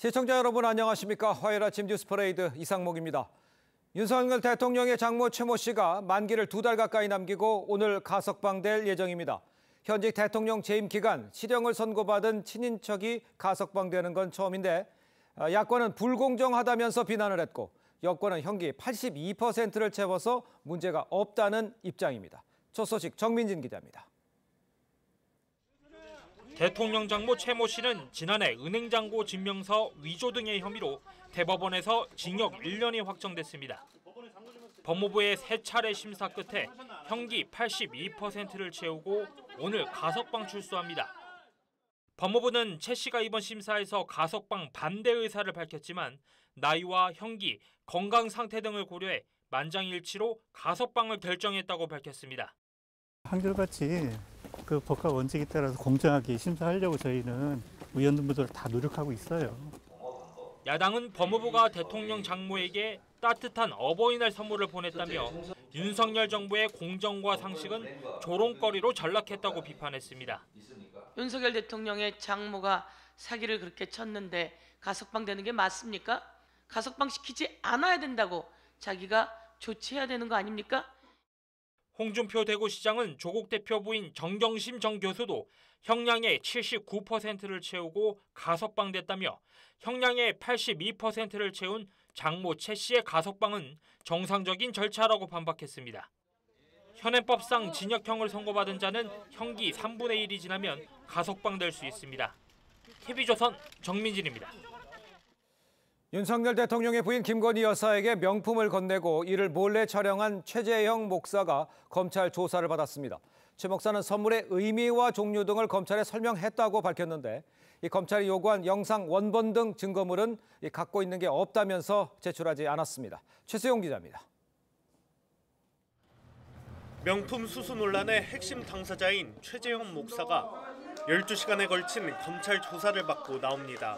시청자 여러분 안녕하십니까? 화요일 아침 뉴스 퍼레이드 이상목입니다. 윤석열 대통령의 장모 최모 씨가 만기를 2달 가까이 남기고 오늘 가석방될 예정입니다. 현직 대통령 재임 기간 실형을 선고받은 친인척이 가석방되는 건 처음인데 야권은 불공정하다면서 비난을 했고 여권은 형기 82%를 채워서 문제가 없다는 입장입니다. 첫 소식 정민진 기자입니다. 대통령 장모 최모 씨는 지난해 은행잔고 증명서 위조 등의 혐의로 대법원에서 징역 1년이 확정됐습니다. 법무부의 3차례 심사 끝에 형기 82%를 채우고 오늘 가석방 출소합니다. 법무부는 최 씨가 이번 심사에서 가석방 반대 의사를 밝혔지만 나이와 형기, 건강 상태 등을 고려해 만장일치로 가석방을 결정했다고 밝혔습니다. 한결같이 그 법과 원칙에 따라서 공정하게 심사하려고 저희는 의원님들 다 노력하고 있어요. 야당은 법무부가 대통령 장모에게 따뜻한 어버이날 선물을 보냈다며 윤석열 정부의 공정과 상식은 조롱거리로 전락했다고 비판했습니다. 윤석열 대통령의 장모가 사기를 그렇게 쳤는데 가석방되는 게 맞습니까? 가석방시키지 않아야 된다고 자기가 조치해야 되는 거 아닙니까? 홍준표 대구시장은 조국 대표 부인 정경심 정 교수도 형량의 79%를 채우고 가석방됐다며 형량의 82%를 채운 장모 최 씨의 가석방은 정상적인 절차라고 반박했습니다. 현행법상 징역형을 선고받은 자는 형기 3분의 1이 지나면 가석방될 수 있습니다. TV조선 정민진입니다. 윤석열 대통령의 부인 김건희 여사에게 명품을 건네고 이를 몰래 촬영한 최재형 목사가 검찰 조사를 받았습니다. 최 목사는 선물의 의미와 종류 등을 검찰에 설명했다고 밝혔는데 이 검찰이 요구한 영상 원본 등 증거물은 갖고 있는 게 없다면서 제출하지 않았습니다. 최수용 기자입니다. 명품 수수 논란의 핵심 당사자인 최재형 목사가 12시간에 걸친 검찰 조사를 받고 나옵니다.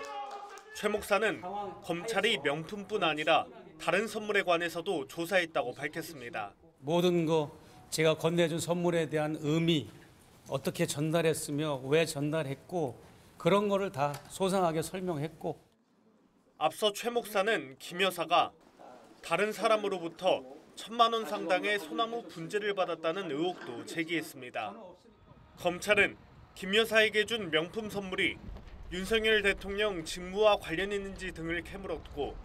최 목사는 검찰이 명품뿐 아니라 다른 선물에 관해서도 조사했다고 밝혔습니다. 모든 거 제가 건네준 선물에 대한 의미, 어떻게 전달했으며 왜 전달했고 그런 거를 다 소상하게 설명했고. 앞서 최 목사는 김 여사가 다른 사람으로부터 1,000만 원 상당의 소나무 분재를 받았다는 의혹도 제기했습니다. 검찰은 김 여사에게 준 명품 선물이 윤석열 대통령 직무와 관련 있는지 등을 캐물었고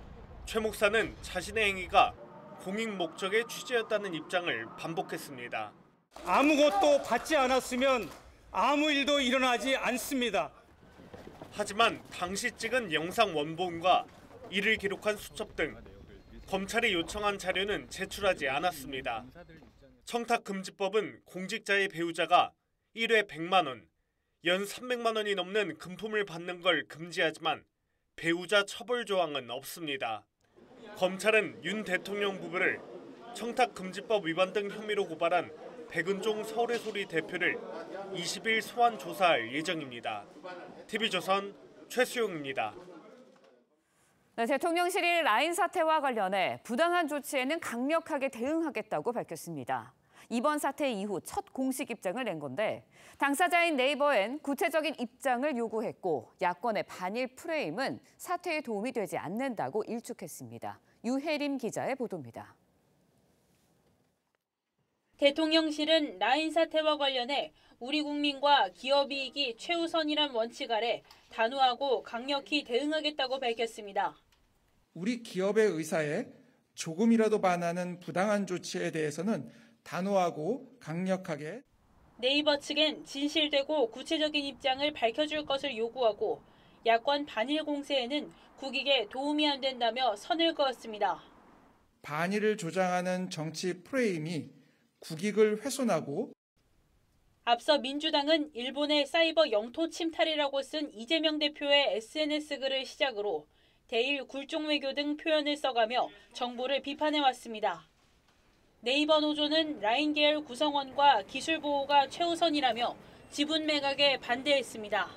최 목사는 자신의 행위가 공익 목적의 취재였다는 입장을 반복했습니다. 아무것도 받지 않았으면 아무 일도 일어나지 않습니다. 하지만 당시 찍은 영상 원본과 이를 기록한 수첩 등 검찰이 요청한 자료는 제출하지 않았습니다. 청탁금지법은 공직자의 배우자가 1회 100만 원, 연 300만 원이 넘는 금품을 받는 걸 금지하지만 배우자 처벌 조항은 없습니다. 검찰은 윤 대통령 부부를 청탁금지법 위반 등 혐의로 고발한 백은종 서울의 소리 대표를 20일 소환 조사할 예정입니다. TV조선 최수용입니다. 네, 대통령실이 라인 사태와 관련해 부당한 조치에는 강력하게 대응하겠다고 밝혔습니다. 이번 사태 이후 첫 공식 입장을 낸 건데 당사자인 네이버엔 구체적인 입장을 요구했고 야권의 반일 프레임은 사퇴에 도움이 되지 않는다고 일축했습니다. 유혜림 기자의 보도입니다. 대통령실은 라인 사태와 관련해 우리 국민과 기업 이익이 최우선이란 원칙 아래 단호하고 강력히 대응하겠다고 밝혔습니다. 우리 기업의 의사에 조금이라도 반하는 부당한 조치에 대해서는 단호하고 강력하게. 네이버 측엔 진실되고 구체적인 입장을 밝혀줄 것을 요구하고 야권 반일 공세에는 국익에 도움이 안 된다며 선을 그었습니다. 반일을 조장하는 정치 프레임이 국익을 훼손하고. 앞서 민주당은 일본의 사이버 영토 침탈이라고 쓴 이재명 대표의 SNS 글을 시작으로 대일 굴종 외교 등 표현을 써가며 정부를 비판해왔습니다. 네이버 노조는 라인 계열 구성원과 기술 보호가 최우선이라며 지분 매각에 반대했습니다.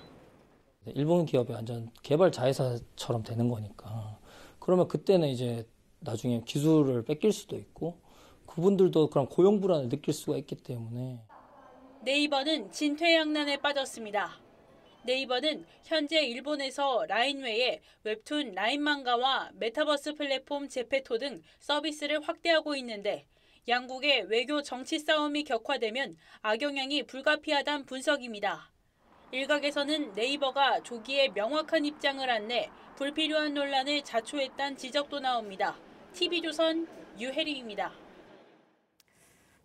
일본 기업이 완전 개발 자회사처럼 되는 거니까 그러면 그때는 이제 나중에 기술을 뺏길 수도 있고 그분들도 그런 고용 불안을 느낄 수가 있기 때문에. 네이버는 진퇴양난에 빠졌습니다. 네이버는 현재 일본에서 라인 외에 웹툰 라인망가와 메타버스 플랫폼 제페토 등 서비스를 확대하고 있는데 양국의 외교 정치 싸움이 격화되면 악영향이 불가피하다는 분석입니다. 일각에서는 네이버가 조기에 명확한 입장을 안내 불필요한 논란을 자초했다는 지적도 나옵니다. TV조선 유혜림입니다.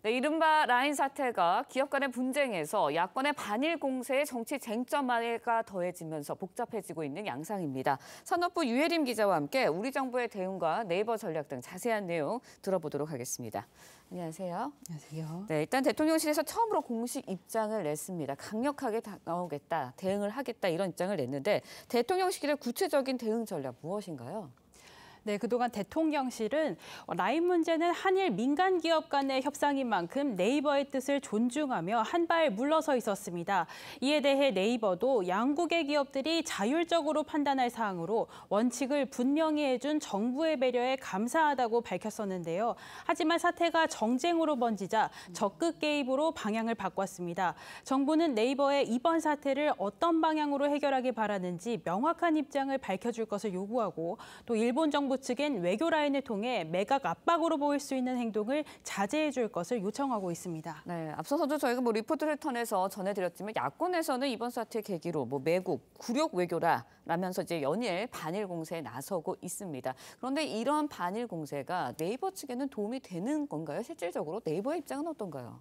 네, 이른바 라인 사태가 기업 간의 분쟁에서 야권의 반일 공세에 정치 쟁점화가 더해지면서 복잡해지고 있는 양상입니다. 산업부 유혜림 기자와 함께 우리 정부의 대응과 네이버 전략 등 자세한 내용 들어보도록 하겠습니다. 안녕하세요. 안녕하세요. 네, 일단 대통령실에서 처음으로 공식 입장을 냈습니다. 강력하게 나오겠다, 대응을 하겠다 이런 입장을 냈는데 대통령실의 구체적인 대응 전략 무엇인가요? 네, 그동안 대통령실은 라인 문제는 한일 민간 기업 간의 협상인 만큼 네이버의 뜻을 존중하며 한 발 물러서 있었습니다. 이에 대해 네이버도 양국의 기업들이 자율적으로 판단할 사항으로 원칙을 분명히 해준 정부의 배려에 감사하다고 밝혔었는데요. 하지만 사태가 정쟁으로 번지자 적극 개입으로 방향을 바꿨습니다. 정부는 네이버의 이번 사태를 어떤 방향으로 해결하기 바라는지 명확한 입장을 밝혀줄 것을 요구하고 또 일본 정부 측엔 외교 라인을 통해 매각 압박으로 보일 수 있는 행동을 자제해 줄 것을 요청하고 있습니다. 네, 앞서서도 저희가 리포트를 통해서 전해드렸지만 야권에서는 이번 사태 계기로 매국, 굴욕 외교라면서 이제 연일 반일 공세에 나서고 있습니다. 그런데 이런 반일 공세가 네이버 측에는 도움이 되는 건가요? 실질적으로 네이버의 입장은 어떤가요?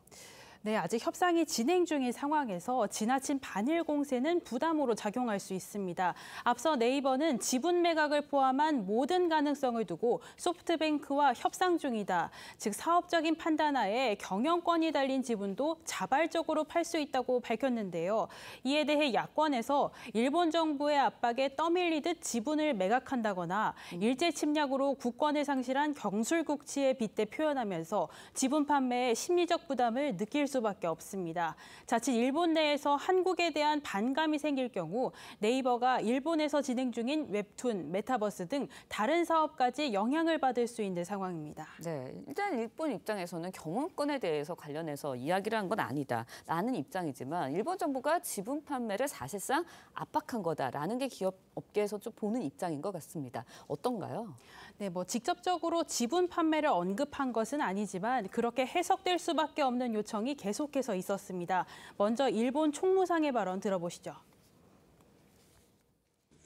네, 아직 협상이 진행 중인 상황에서 지나친 반일 공세는 부담으로 작용할 수 있습니다. 앞서 네이버는 지분 매각을 포함한 모든 가능성을 두고 소프트뱅크와 협상 중이다. 즉 사업적인 판단하에 경영권이 달린 지분도 자발적으로 팔 수 있다고 밝혔는데요. 이에 대해 야권에서 일본 정부의 압박에 떠밀리듯 지분을 매각한다거나 일제 침략으로 국권을 상실한 경술국치에 빗대 표현하면서 지분 판매에 심리적 부담을 느낄 수밖에 없습니다. 자칫 일본 내에서 한국에 대한 반감이 생길 경우 네이버가 일본에서 진행 중인 웹툰, 메타버스 등 다른 사업까지 영향을 받을 수 있는 상황입니다. 네, 일단 일본 입장에서는 경영권에 대해서 관련해서 이야기를 한 건 아니다라는 입장이지만 일본 정부가 지분 판매를 사실상 압박한 거다라는 게 기업 업계에서 좀 보는 입장인 것 같습니다. 어떤가요? 네, 직접적으로 지분 판매를 언급한 것은 아니지만 그렇게 해석될 수밖에 없는 요청이 계속해서 있었습니다. 먼저 일본 총무상의 발언 들어보시죠.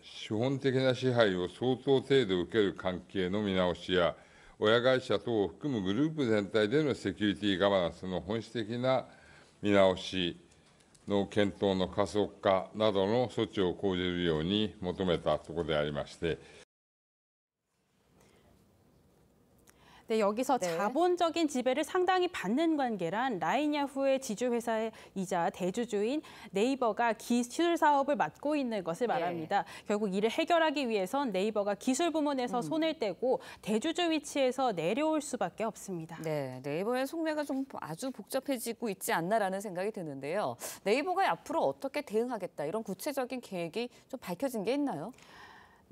資本的な支配を相当程度受ける関係の見直しや、親会社等を含むグループ全体でのセキュリティガバナンスの本質的な見直しの検討の加速化などの措置を講じるように求めたところでありまして。 네, 여기서 자본적인 지배를 상당히 받는 관계란 라인 야후의 지주회사이자 대주주인 네이버가 기술 사업을 맡고 있는 것을 말합니다. 결국 이를 해결하기 위해선 네이버가 기술 부문에서 손을 떼고 대주주 위치에서 내려올 수밖에 없습니다. 네, 네이버의 속내가 좀 아주 복잡해지고 있지 않나라는 생각이 드는데요. 네이버가 앞으로 어떻게 대응하겠다 이런 구체적인 계획이 좀 밝혀진 게 있나요?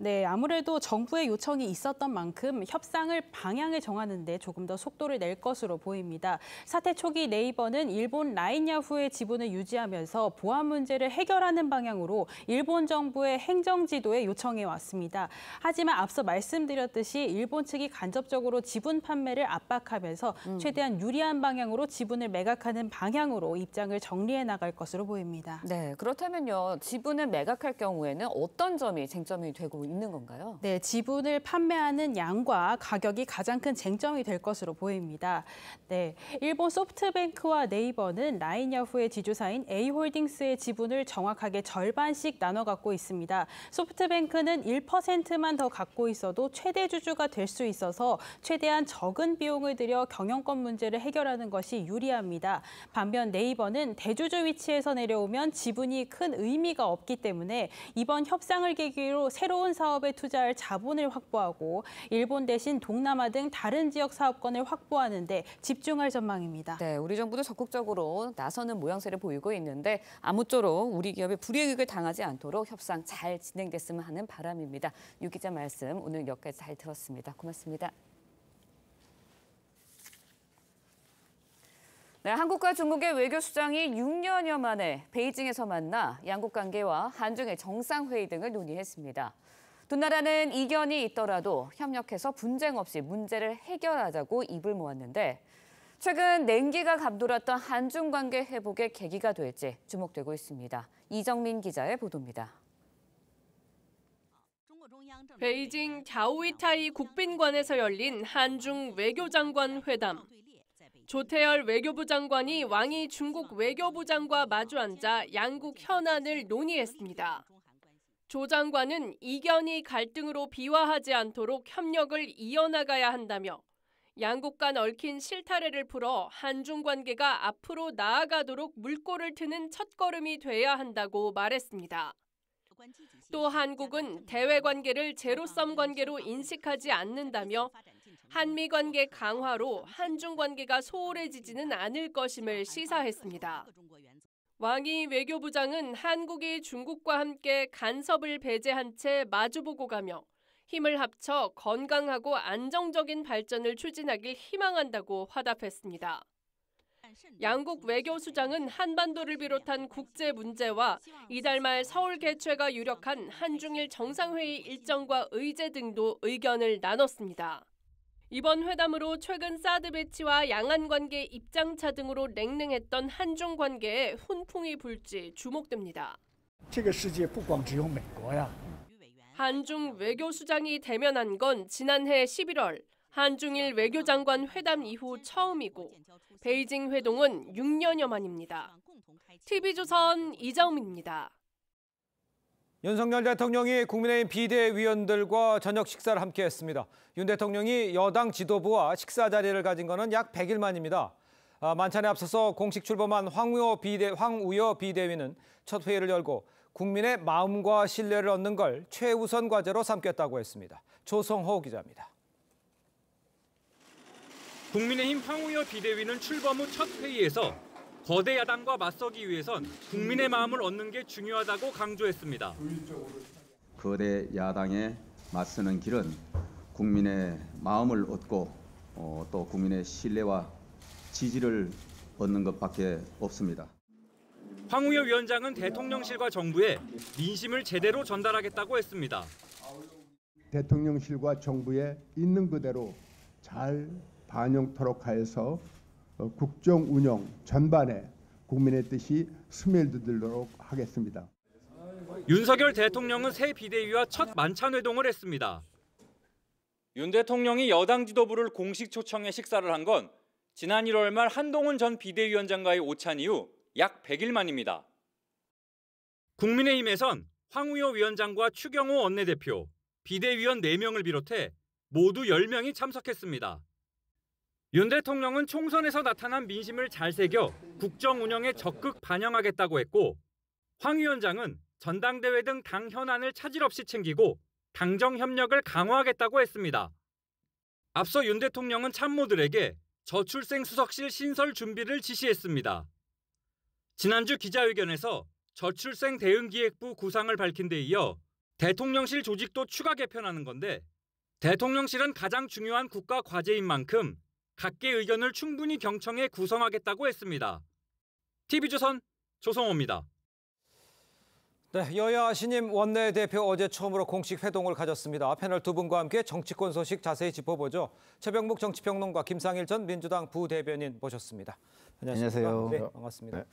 네, 아무래도 정부의 요청이 있었던 만큼 협상을 방향을 정하는 데 조금 더 속도를 낼 것으로 보입니다. 사태 초기 네이버는 일본 라인 야후의 지분을 유지하면서 보안 문제를 해결하는 방향으로 일본 정부의 행정 지도에 요청해 왔습니다. 하지만 앞서 말씀드렸듯이 일본 측이 간접적으로 지분 판매를 압박하면서 최대한 유리한 방향으로 지분을 매각하는 방향으로 입장을 정리해 나갈 것으로 보입니다. 네, 그렇다면요. 지분을 매각할 경우에는 어떤 점이 쟁점이 되고 있는 건가요? 네, 지분을 판매하는 양과 가격이 가장 큰 쟁점이 될 것으로 보입니다. 네, 일본 소프트뱅크와 네이버는 라인 야후의 지주사인 A홀딩스의 지분을 정확하게 절반씩 나눠 갖고 있습니다. 소프트뱅크는 1%만 더 갖고 있어도 최대 주주가 될 수 있어서 최대한 적은 비용을 들여 경영권 문제를 해결하는 것이 유리합니다. 반면 네이버는 대주주 위치에서 내려오면 지분이 큰 의미가 없기 때문에 이번 협상을 계기로 새로운 사업에 투자할 자본을 확보하고 일본 대신 동남아 등 다른 지역 사업권을 확보하는 데 집중할 전망입니다. 네, 우리 정부도 적극적으로 나서는 모양새를 보이고 있는데 아무쪼록 우리 기업의 불이익을 당하지 않도록 협상 잘 진행됐으면 하는 바람입니다. 유 기자 말씀 오늘 여기까지 잘 들었습니다. 고맙습니다. 네, 한국과 중국의 외교수장이 6년여 만에 베이징에서 만나 양국 관계와 한중일 정상회의 등을 논의했습니다. 두 나라는 이견이 있더라도 협력해서 분쟁 없이 문제를 해결하자고 입을 모았는데 최근 냉기가 감돌았던 한중 관계 회복의 계기가 될지 주목되고 있습니다. 이정민 기자의 보도입니다. 베이징 자오이타이 국빈관에서 열린 한중 외교장관 회담. 조태열 외교부 장관이 왕이 중국 외교부장과 마주 앉아 양국 현안을 논의했습니다. 조 장관은 이견이 갈등으로 비화하지 않도록 협력을 이어나가야 한다며 양국 간 얽힌 실타래를 풀어 한중 관계가 앞으로 나아가도록 물꼬를 트는 첫걸음이 돼야 한다고 말했습니다. 또 한국은 대외 관계를 제로섬 관계로 인식하지 않는다며 한미 관계 강화로 한중 관계가 소홀해지지는 않을 것임을 시사했습니다. 왕이 외교부장은 한국이 중국과 함께 간섭을 배제한 채 마주보고 가며 힘을 합쳐 건강하고 안정적인 발전을 추진하길 희망한다고 화답했습니다. 양국 외교수장은 한반도를 비롯한 국제 문제와 이달 말 서울 개최가 유력한 한중일 정상회의 일정과 의제 등도 의견을 나눴습니다. 이번 회담으로 최근 사드 배치와 양안 관계 입장차 등으로 냉랭했던 한중 관계에 훈풍이 불지 주목됩니다. 한중 외교수장이 대면한 건 지난해 11월 한중일 외교장관 회담 이후 처음이고 베이징 회동은 6년여 만입니다. TV조선 이정민입니다. 윤석열 대통령이 국민의힘 비대위원들과 저녁 식사를 함께했습니다. 윤 대통령이 여당 지도부와 식사 자리를 가진 것은 약 100일 만입니다. 만찬에 앞서서 공식 출범한 황우여 비대위는 첫 회의를 열고 국민의 마음과 신뢰를 얻는 걸 최우선 과제로 삼겠다고 했습니다. 조성호 기자입니다. 국민의힘 황우여 비대위는 출범 후 첫 회의에서 거대 야당과 맞서기 위해선 국민의 마음을 얻는 게 중요하다고 강조했습니다. 거대 야당에 맞서는 길은 국민의 마음을 얻고 또 국민의 신뢰와 지지를 얻는 것밖에 없습니다. 황우여 위원장은 대통령실과 정부에 민심을 제대로 전달하겠다고 했습니다. 대통령실과 정부에 있는 그대로 잘 반영토록 하여서 국정 운영 전반에 국민의 뜻이 스며들도록 하겠습니다. 윤석열 대통령은 새 비대위와 첫 만찬 회동을 했습니다. 윤 대통령이 여당 지도부를 공식 초청해 식사를 한 건 지난 1월 말 한동훈 전 비대위원장과의 오찬 이후 약 100일 만입니다. 국민의힘에선 황우여 위원장과 추경호 원내대표, 비대위원 4명을 비롯해 모두 10명이 참석했습니다. 윤 대통령은 총선에서 나타난 민심을 잘 새겨 국정 운영에 적극 반영하겠다고 했고 황 위원장은 전당대회 등 당 현안을 차질 없이 챙기고 당정 협력을 강화하겠다고 했습니다. 앞서 윤 대통령은 참모들에게 저출생 수석실 신설 준비를 지시했습니다. 지난주 기자회견에서 저출생 대응기획부 구상을 밝힌 데 이어 대통령실 조직도 추가 개편하는 건데 대통령실은 가장 중요한 국가 과제인 만큼 각계 의견을 충분히 경청해 구성하겠다고 했습니다. TV조선 조성호입니다. 네, 여야 신임 원내대표 어제 처음으로 공식 회동을 가졌습니다. 패널 두 분과 함께 정치권 소식 자세히 짚어보죠. 최병묵 정치평론가, 김상일 전 민주당 부대변인 모셨습니다. 안녕하세요. 네, 반갑습니다. 네.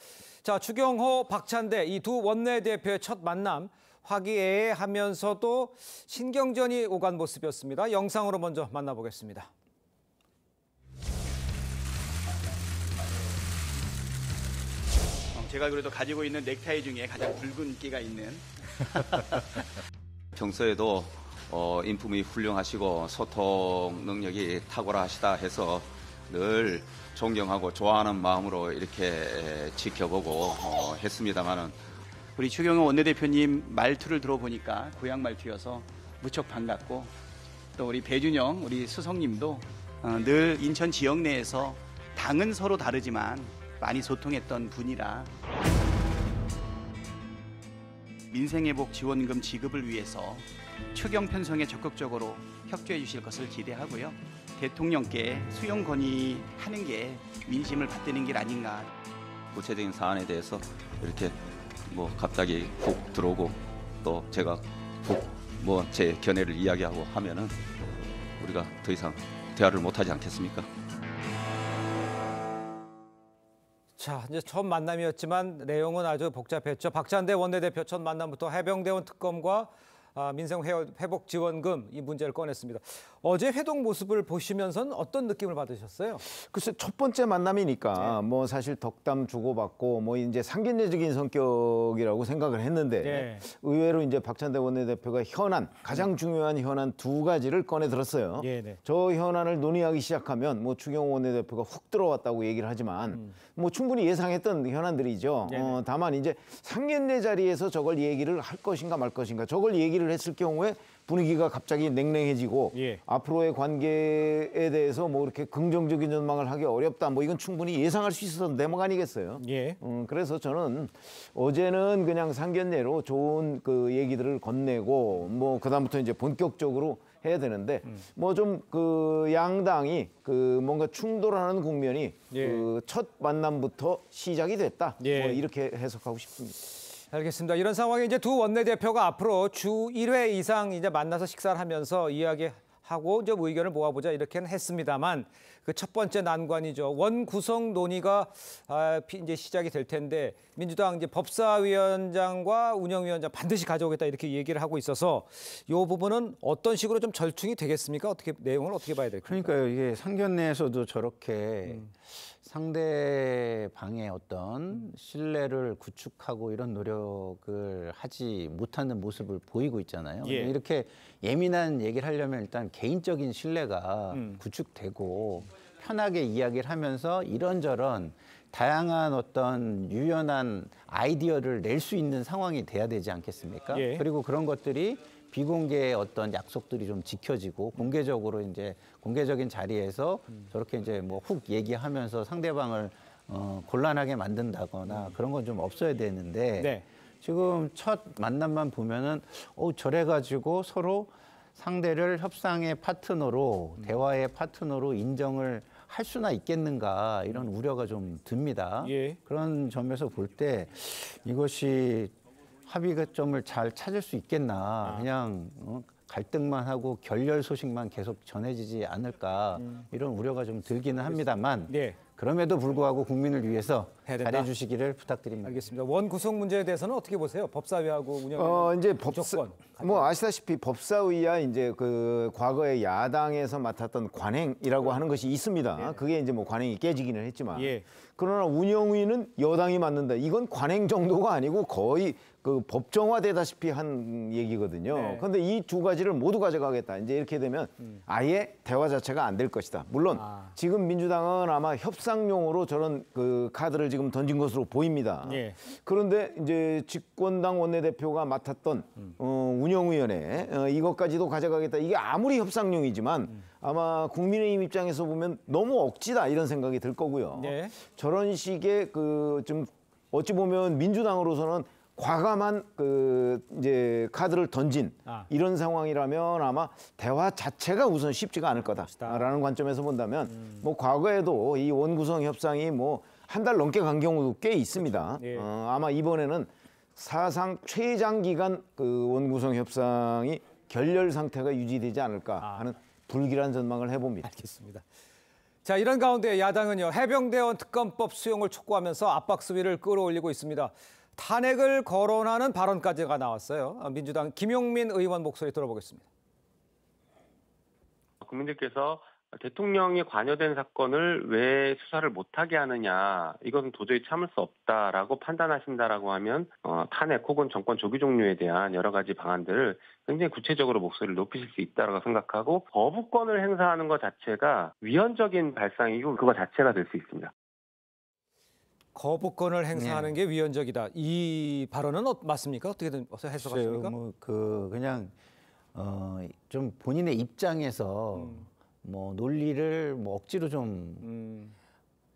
자, 추경호, 박찬대 이 두 원내대표의 첫 만남 화기애애하면서도 신경전이 오간 모습이었습니다. 영상으로 먼저 만나보겠습니다. 제가 그래도 가지고 있는 넥타이 중에 가장 붉은 끼가 있는. 평소에도 인품이 훌륭하시고 소통 능력이 탁월하시다 해서 늘 존경하고 좋아하는 마음으로 이렇게 지켜보고 했습니다만은 우리 추경호 원내대표님 말투를 들어보니까 고향 말투여서 무척 반갑고 또 우리 배준영 우리 수석님도 늘 인천 지역 내에서 당은 서로 다르지만 많이 소통했던 분이라 민생회복 지원금 지급을 위해서 추경 편성에 적극적으로 협조해 주실 것을 기대하고요. 대통령께 수용 건의하는 게 민심을 받드는 길 아닌가. 구체적인 사안에 대해서 이렇게 뭐 갑자기 훅 들어오고 또 제가 훅 뭐 제 견해를 이야기하고 하면은 우리가 더 이상 대화를 못하지 않겠습니까? 자, 이제 처음 만남이었지만 내용은 아주 복잡했죠. 박찬대 원내대표 첫 만남부터 해병대원 특검과 민생 회복 지원금 이 문제를 꺼냈습니다. 어제 회동 모습을 보시면서는 어떤 느낌을 받으셨어요? 글쎄 첫 번째 만남이니까 뭐 사실 덕담 주고받고 뭐 이제 상견례적인 성격이라고 생각을 했는데 의외로 이제 박찬대 원내대표가 가장 중요한 현안 두 가지를 꺼내 들었어요. 저 현안을 논의하기 시작하면 뭐 추경호 원내대표가 훅 들어왔다고 얘기를 하지만 뭐 충분히 예상했던 현안들이죠. 다만 이제 상견례 자리에서 저걸 얘기를 할 것인가 말 것인가 저걸 얘기를 했을 경우에 분위기가 갑자기 냉랭해지고 앞으로의 관계에 대해서 뭐 이렇게 긍정적인 전망을 하기 어렵다. 뭐 이건 충분히 예상할 수 있었던 대목 아니겠어요? 그래서 저는 어제는 그냥 상견례로 좋은 그 얘기들을 건네고 뭐 그다음부터 이제 본격적으로 해야 되는데 뭐 좀 그 양당이 그 뭔가 충돌하는 국면이 그 첫 만남부터 시작이 됐다. 뭐 이렇게 해석하고 싶습니다. 알겠습니다. 이런 상황에 이제 두 원내대표가 앞으로 주 1회 이상 이제 만나서 식사를 하면서 이야기하고 이제 의견을 모아보자 이렇게는 했습니다만 그 첫 번째 난관이죠. 원 구성 논의가 이제 시작이 될 텐데 민주당 이제 법사위원장과 운영위원장 반드시 가져오겠다 이렇게 얘기를 하고 있어서 이 부분은 어떤 식으로 좀 절충이 되겠습니까? 어떻게 내용을 어떻게 봐야 될까요? 그러니까요. 이게 상견례에서도 저렇게 상대방의 어떤 신뢰를 구축하고 이런 노력을 하지 못하는 모습을 보이고 있잖아요. 이렇게 예민한 얘기를 하려면 일단 개인적인 신뢰가 구축되고 편하게 이야기를 하면서 이런저런 다양한 어떤 유연한 아이디어를 낼 수 있는 상황이 돼야 되지 않겠습니까? 그리고 그런 것들이 비공개의 어떤 약속들이 좀 지켜지고 공개적으로 이제 공개적인 자리에서 저렇게 이제 뭐 훅 얘기하면서 상대방을 곤란하게 만든다거나 그런 건 좀 없어야 되는데 지금 첫 만남만 보면은 저래 가지고 서로 상대를 협상의 파트너로 대화의 파트너로 인정을 할 수나 있겠는가 이런 우려가 좀 듭니다. 그런 점에서 볼 때 이것이 합의점을 잘 찾을 수 있겠나. 그냥 갈등만 하고 결렬 소식만 계속 전해지지 않을까. 이런 우려가 좀 들기는 합니다만 그럼에도 불구하고 국민을 위해서 잘해 주시기를 부탁드립니다. 알겠습니다. 원 구성 문제에 대해서는 어떻게 보세요? 법사위하고 운영위원장 이제 뭐 아시다시피 법사위야 이제 그 과거에 야당에서 맡았던 관행이라고 하는 것이 있습니다. 그게 이제 뭐 관행이 깨지기는 했지만 그러나 운영위는 여당이 맡는다. 이건 관행 정도가 아니고 거의 그 법정화되다시피 한 얘기거든요. 그런데 이 두 가지를 모두 가져가겠다. 이제 이렇게 되면 아예 대화 자체가 안 될 것이다. 물론 지금 민주당은 아마 협상용으로 저런 그 카드를 지금 던진 것으로 보입니다. 그런데 이제 집권당 원내대표가 맡았던 운영위원회 이것까지도 가져가겠다. 이게 아무리 협상용이지만 아마 국민의힘 입장에서 보면 너무 억지다 이런 생각이 들 거고요. 저런 식의 그 좀 어찌 보면 민주당으로서는 과감한 그 이제 카드를 던진 이런 상황이라면 아마 대화 자체가 우선 쉽지가 않을 거다라는 관점에서 본다면 뭐 과거에도 이 원구성 협상이 뭐 한 달 넘게 간 경우도 꽤 있습니다. 아마 이번에는 사상 최장기간 그 원구성 협상이 결렬 상태가 유지되지 않을까 하는 불길한 전망을 해봅니다. 알겠습니다. 자, 이런 가운데 야당은요 해병대원 특검법 수용을 촉구하면서 압박 수위를 끌어올리고 있습니다. 탄핵을 거론하는 발언까지가 나왔어요. 민주당 김용민 의원 목소리 들어보겠습니다. 국민들께서 대통령이 관여된 사건을 왜 수사를 못하게 하느냐, 이것은 도저히 참을 수 없다라고 판단하신다라고 하면 탄핵 혹은 정권 조기 종료에 대한 여러 가지 방안들을 굉장히 구체적으로 목소리를 높이실 수 있다고 생각하고 거부권을 행사하는 것 자체가 위헌적인 발상이고 그거 자체가 될 수 있습니다. 거부권을 행사하는 게 위헌적이다. 이 발언은 맞습니까? 어떻게 해석하십니까? 뭐 그냥 좀 본인의 입장에서 뭐 논리를 뭐 억지로 좀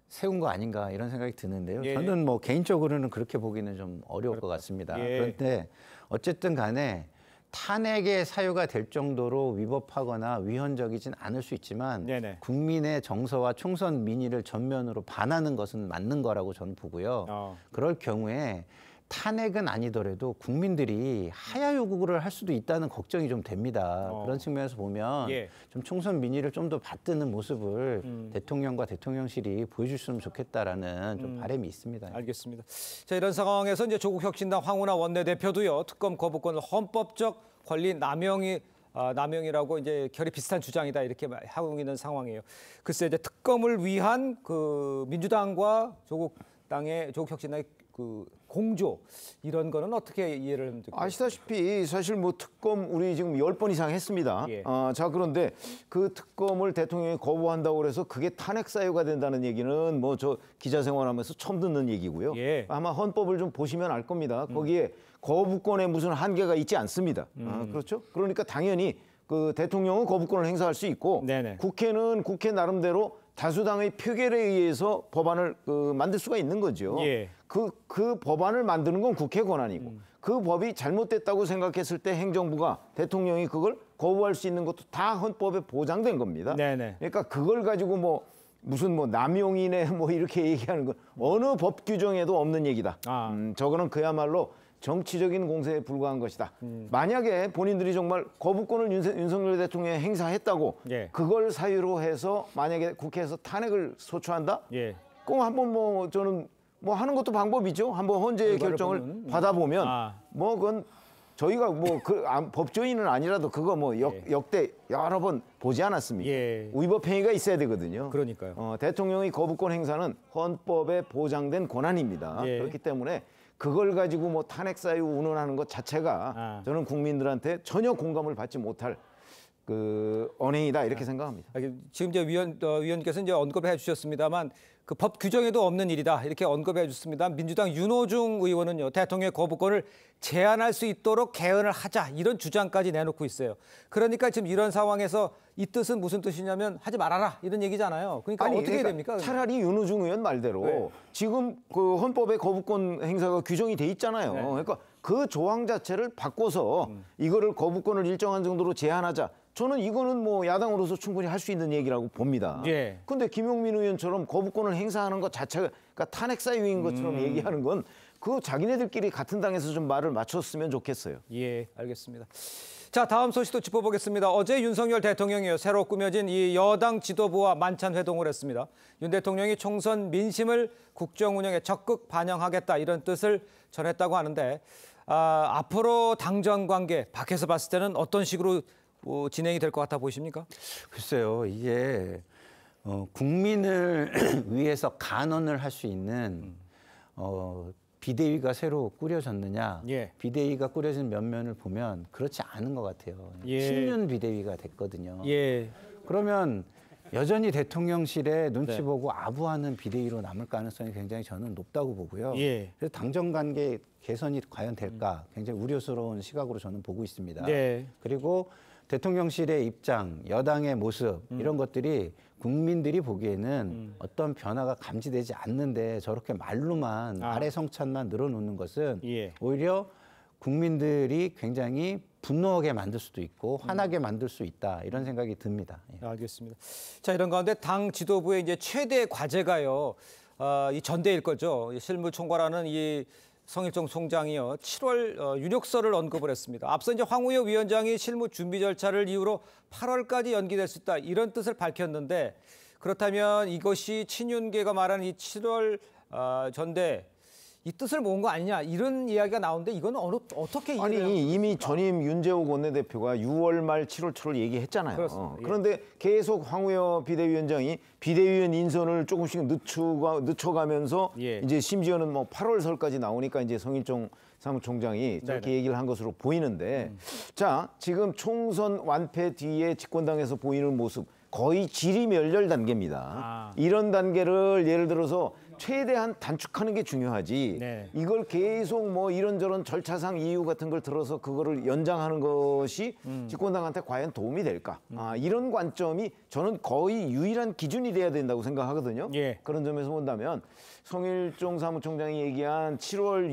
세운 거 아닌가 이런 생각이 드는데요. 저는 뭐 개인적으로는 그렇게 보기는 좀 어려울 것 같습니다. 그런데 어쨌든 간에 탄핵의 사유가 될 정도로 위법하거나 위헌적이진 않을 수 있지만 국민의 정서와 총선 민의를 전면으로 반하는 것은 맞는 거라고 저는 보고요. 그럴 경우에 탄핵은 아니더라도 국민들이 하야 요구를 할 수도 있다는 걱정이 좀 됩니다. 그런 측면에서 보면 좀 총선 민의를 좀 더 받드는 모습을 대통령과 대통령실이 보여주셨으면 좋겠다라는 좀 바람이 있습니다. 알겠습니다. 자, 이런 상황에서 이제 조국혁신당 황운하 원내대표도요, 특검 거부권을 헌법적 권리 남용이라고 이제 결이 비슷한 주장이다 이렇게 하고 있는 상황이에요. 글쎄 이제 특검을 위한 그 민주당과 조국혁신당의 그 공조 이런 거는 어떻게 이해를 하면 될까요? 아시다시피 사실 뭐 특검 우리 지금 10번 이상 했습니다. 자, 그런데 그 특검을 대통령이 거부한다고 그래서 그게 탄핵 사유가 된다는 얘기는 뭐 저 기자 생활하면서 처음 듣는 얘기고요. 아마 헌법을 좀 보시면 알 겁니다. 거기에 거부권에 무슨 한계가 있지 않습니다. 그렇죠? 그러니까 당연히 그 대통령은 거부권을 행사할 수 있고 국회는 국회 나름대로 다수당의 표결에 의해서 법안을 만들 수가 있는 거죠. 그 법안을 만드는 건 국회 권한이고 그 법이 잘못됐다고 생각했을 때 행정부가 대통령이 그걸 거부할 수 있는 것도 다 헌법에 보장된 겁니다. 그러니까 그걸 가지고 뭐 무슨 뭐 남용이네 뭐 이렇게 얘기하는 건 어느 법 규정에도 없는 얘기다. 저거는 그야말로 정치적인 공세에 불과한 것이다. 만약에 본인들이 정말 거부권을 윤석열 대통령이 행사했다고 그걸 사유로 해서 만약에 국회에서 탄핵을 소추한다? 그럼 한번 뭐 저는 뭐 하는 것도 방법이죠. 한번 헌재 결정을 받아보면 뭐 그건 저희가 뭐 법조인은 아니라도 그거 뭐 역대 여러 번 보지 않았습니까? 위법 행위가 있어야 되거든요. 그러니까요. 대통령의 거부권 행사는 헌법에 보장된 권한입니다. 그렇기 때문에 그걸 가지고 뭐 탄핵 사유 운운하는 것 자체가 저는 국민들한테 전혀 공감을 받지 못할 그 언행이다 이렇게 생각합니다. 지금 이제 위원께서 이제 언급해 주셨습니다만 그 법 규정에도 없는 일이다 이렇게 언급해 주셨습니다. 민주당 윤호중 의원은요, 대통령의 거부권을 제한할 수 있도록 개헌을 하자 이런 주장까지 내놓고 있어요. 그러니까 지금 이런 상황에서 이 뜻은 무슨 뜻이냐면 하지 말아라 이런 얘기잖아요. 그러니까 어떻게 됩니까? 차라리 윤호중 의원 말대로 지금 그 헌법에 거부권 행사가 규정이 돼 있잖아요. 그러니까 그 조항 자체를 바꿔서 이거를 거부권을 일정한 정도로 제한하자. 저는 이거는 뭐 야당으로서 충분히 할 수 있는 얘기라고 봅니다. 그런데 김용민 의원처럼 거부권을 행사하는 것 자체가 그러니까 탄핵 사유인 것처럼 얘기하는 건 그 자기네들끼리 같은 당에서 좀 말을 맞췄으면 좋겠어요. 알겠습니다. 자, 다음 소식도 짚어보겠습니다. 어제 윤석열 대통령이요, 새로 꾸며진 이 여당 지도부와 만찬 회동을 했습니다. 윤 대통령이 총선 민심을 국정 운영에 적극 반영하겠다 이런 뜻을 전했다고 하는데 앞으로 당정 관계 밖에서 봤을 때는 어떤 식으로 진행이 될 것 같아 보이십니까? 글쎄요, 이게 국민을 위해서 간언을 할 수 있는 비대위가 새로 꾸려졌느냐, 비대위가 꾸려진 면면을 보면 그렇지 않은 것 같아요. 신윤 비대위가 됐거든요. 그러면 여전히 대통령실에 눈치 보고 아부하는 비대위로 남을 가능성이 굉장히 저는 높다고 보고요. 그래서 당정관계 개선이 과연 될까 굉장히 우려스러운 시각으로 저는 보고 있습니다. 그리고 대통령실의 입장, 여당의 모습 이런 것들이 국민들이 보기에는 어떤 변화가 감지되지 않는데 저렇게 말로만 아래 성찬만 늘어놓는 것은 오히려 국민들이 굉장히 분노하게 만들 수도 있고 화나게 만들 수 있다 이런 생각이 듭니다. 알겠습니다. 자, 이런 가운데 당 지도부의 이제 최대 과제가요, 이 전대일 거죠. 실무총괄하는 이 성일종 총장이요, 7월 유력서를 언급을 했습니다. 앞서 이제 황우여 위원장이 실무 준비 절차를 이유로 8월까지 연기될 수 있다 이런 뜻을 밝혔는데, 그렇다면 이것이 친윤계가 말하는 이 7월 전대 이 뜻을 모은 거 아니냐 이런 이야기가 나오는데 이건 어떻게 이미 전임 윤재욱 원내대표가 6월 말 7월 초를 얘기했잖아요. 그런데 계속 황우여 비대위원장이 비대위원 인선을 조금씩 늦춰가면서 이제 심지어는 뭐 8월설까지 나오니까 이제 성일종 사무총장이 저렇게 얘기를 한 것으로 보이는데, 자, 지금 총선 완패 뒤에 집권당에서 보이는 모습 거의 지리멸렬 단계입니다. 이런 단계를 예를 들어서 최대한 단축하는 게 중요하지. 이걸 계속 뭐 이런저런 절차상 이유 같은 걸 들어서 그거를 연장하는 것이 집권당한테 과연 도움이 될까? 이런 관점이 저는 거의 유일한 기준이 돼야 된다고 생각하거든요. 그런 점에서 본다면 성일종 사무총장이 얘기한 7월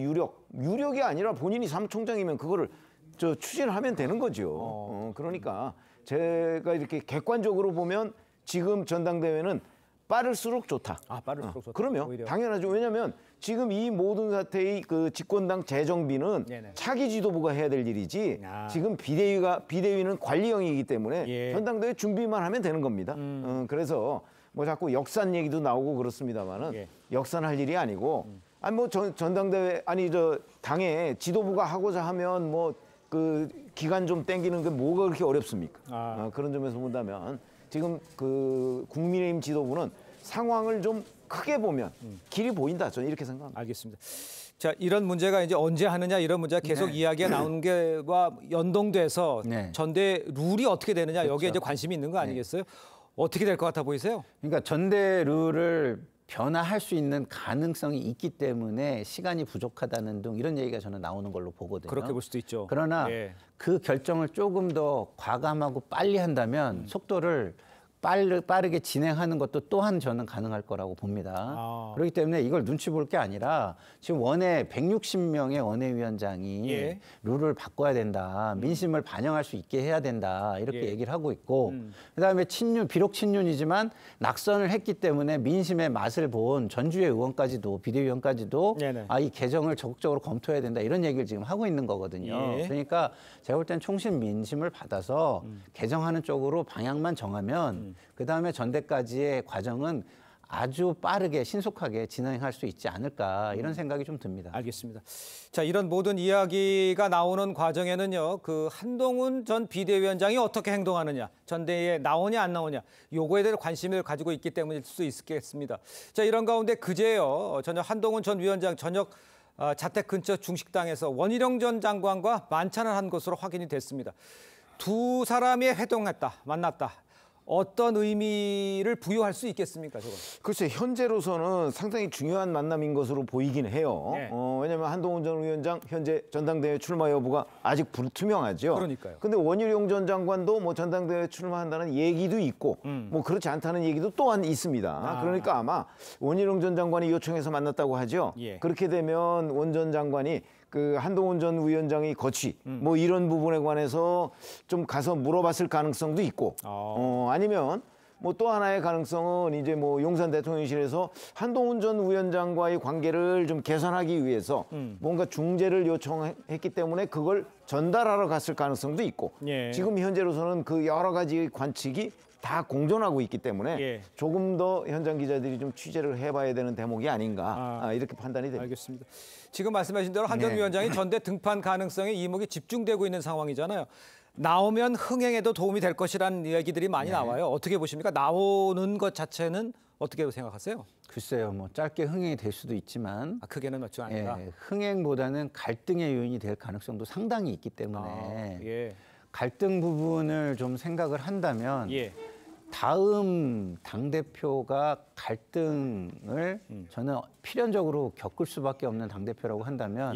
유력이 아니라 본인이 사무총장이면 그거를 추진을 하면 되는 거죠. 그러니까 제가 이렇게 객관적으로 보면 지금 전당대회는 빠를수록 좋다. 빠를수록 좋다. 그러면 오히려. 당연하죠. 왜냐하면 지금 이 모든 사태의 그 집권당 재정비는 차기 지도부가 해야 될 일이지 지금 비대위는 관리형이기 때문에 전당대회 준비만 하면 되는 겁니다. 그래서 뭐 자꾸 역산 얘기도 나오고 그렇습니다만은 역산할 일이 아니고 아니 뭐 전당대회 아니 저 당에 지도부가 하고자 하면 뭐 그 기간 좀 땡기는 게 뭐가 그렇게 어렵습니까? 그런 점에서 본다면 지금 그 국민의힘 지도부는 상황을 좀 크게 보면 길이 보인다. 저는 이렇게 생각합니다. 알겠습니다. 자, 이런 문제가 이제 언제 하느냐 이런 문제가 계속 이야기가 나오는 게와 연동돼서 전대 룰이 어떻게 되느냐 여기에 이제 관심이 있는 거 아니겠어요? 어떻게 될 것 같아 보이세요? 그러니까 전대 룰을 변화할 수 있는 가능성이 있기 때문에 시간이 부족하다는 등 이런 얘기가 저는 나오는 걸로 보거든요. 그렇게 볼 수도 있죠. 그러나 그 결정을 조금 더 과감하고 빨리 한다면 속도를 빠르게 진행하는 것도 또한 저는 가능할 거라고 봅니다. 그렇기 때문에 이걸 눈치 볼 게 아니라 지금 160명의 원외위원장이 룰을 바꿔야 된다. 민심을 반영할 수 있게 해야 된다. 이렇게 얘기를 하고 있고 그다음에 비록 친윤이지만 낙선을 했기 때문에 민심의 맛을 본 전주의 의원까지도 비대위원까지도 이 개정을 적극적으로 검토해야 된다. 이런 얘기를 지금 하고 있는 거거든요. 그러니까 제가 볼 땐 총신 민심을 받아서 개정하는 쪽으로 방향만 정하면 그다음에 전대까지의 과정은 아주 빠르게 신속하게 진행할 수 있지 않을까 이런 생각이 좀 듭니다. 알겠습니다. 자, 이런 모든 이야기가 나오는 과정에는요. 그 한동훈 전 비대위원장이 어떻게 행동하느냐, 전대에 나오냐 안 나오냐 요거에 대해 관심을 가지고 있기 때문일 수 있겠습니다. 자, 이런 가운데 그제요. 저녁 한동훈 전 위원장 저녁 자택 근처 중식당에서 원희룡 전 장관과 만찬을 한 것으로 확인이 됐습니다. 두 사람이 회동했다, 만났다. 어떤 의미를 부여할 수 있겠습니까, 저건? 글쎄, 현재로서는 상당히 중요한 만남인 것으로 보이긴 해요. 왜냐하면 한동훈 전 위원장 현재 전당대회 출마 여부가 아직 불투명하죠. 그러니까요. 근데 원희룡 전 장관도 뭐 전당대회 출마한다는 얘기도 있고, 뭐 그렇지 않다는 얘기도 또한 있습니다. 그러니까 아마 원희룡 전 장관이 요청해서 만났다고 하죠. 그렇게 되면 원 전 장관이 그 한동훈 전 위원장의 거취 뭐 이런 부분에 관해서 좀 가서 물어봤을 가능성도 있고 아니면 뭐 또 하나의 가능성은 이제 뭐 용산 대통령실에서 한동훈 전 위원장과의 관계를 좀 개선하기 위해서 뭔가 중재를 요청했기 때문에 그걸 전달하러 갔을 가능성도 있고 지금 현재로서는 그 여러 가지 관측이 다 공존하고 있기 때문에 조금 더 현장 기자들이 좀 취재를 해봐야 되는 대목이 아닌가 이렇게 판단이 됩니다. 알겠습니다. 지금 말씀하신 대로 한 전 위원장이 전대 등판 가능성에 이목이 집중되고 있는 상황이잖아요. 나오면 흥행에도 도움이 될 것이라는 이야기들이 많이 나와요. 어떻게 보십니까? 나오는 것 자체는 어떻게 생각하세요? 글쎄요, 뭐 짧게 흥행이 될 수도 있지만 크게는 맞죠 아니다. 흥행보다는 갈등의 요인이 될 가능성도 상당히 있기 때문에 갈등 부분을 좀 생각을 한다면 다음 당대표가 갈등을 저는 필연적으로 겪을 수밖에 없는 당대표라고 한다면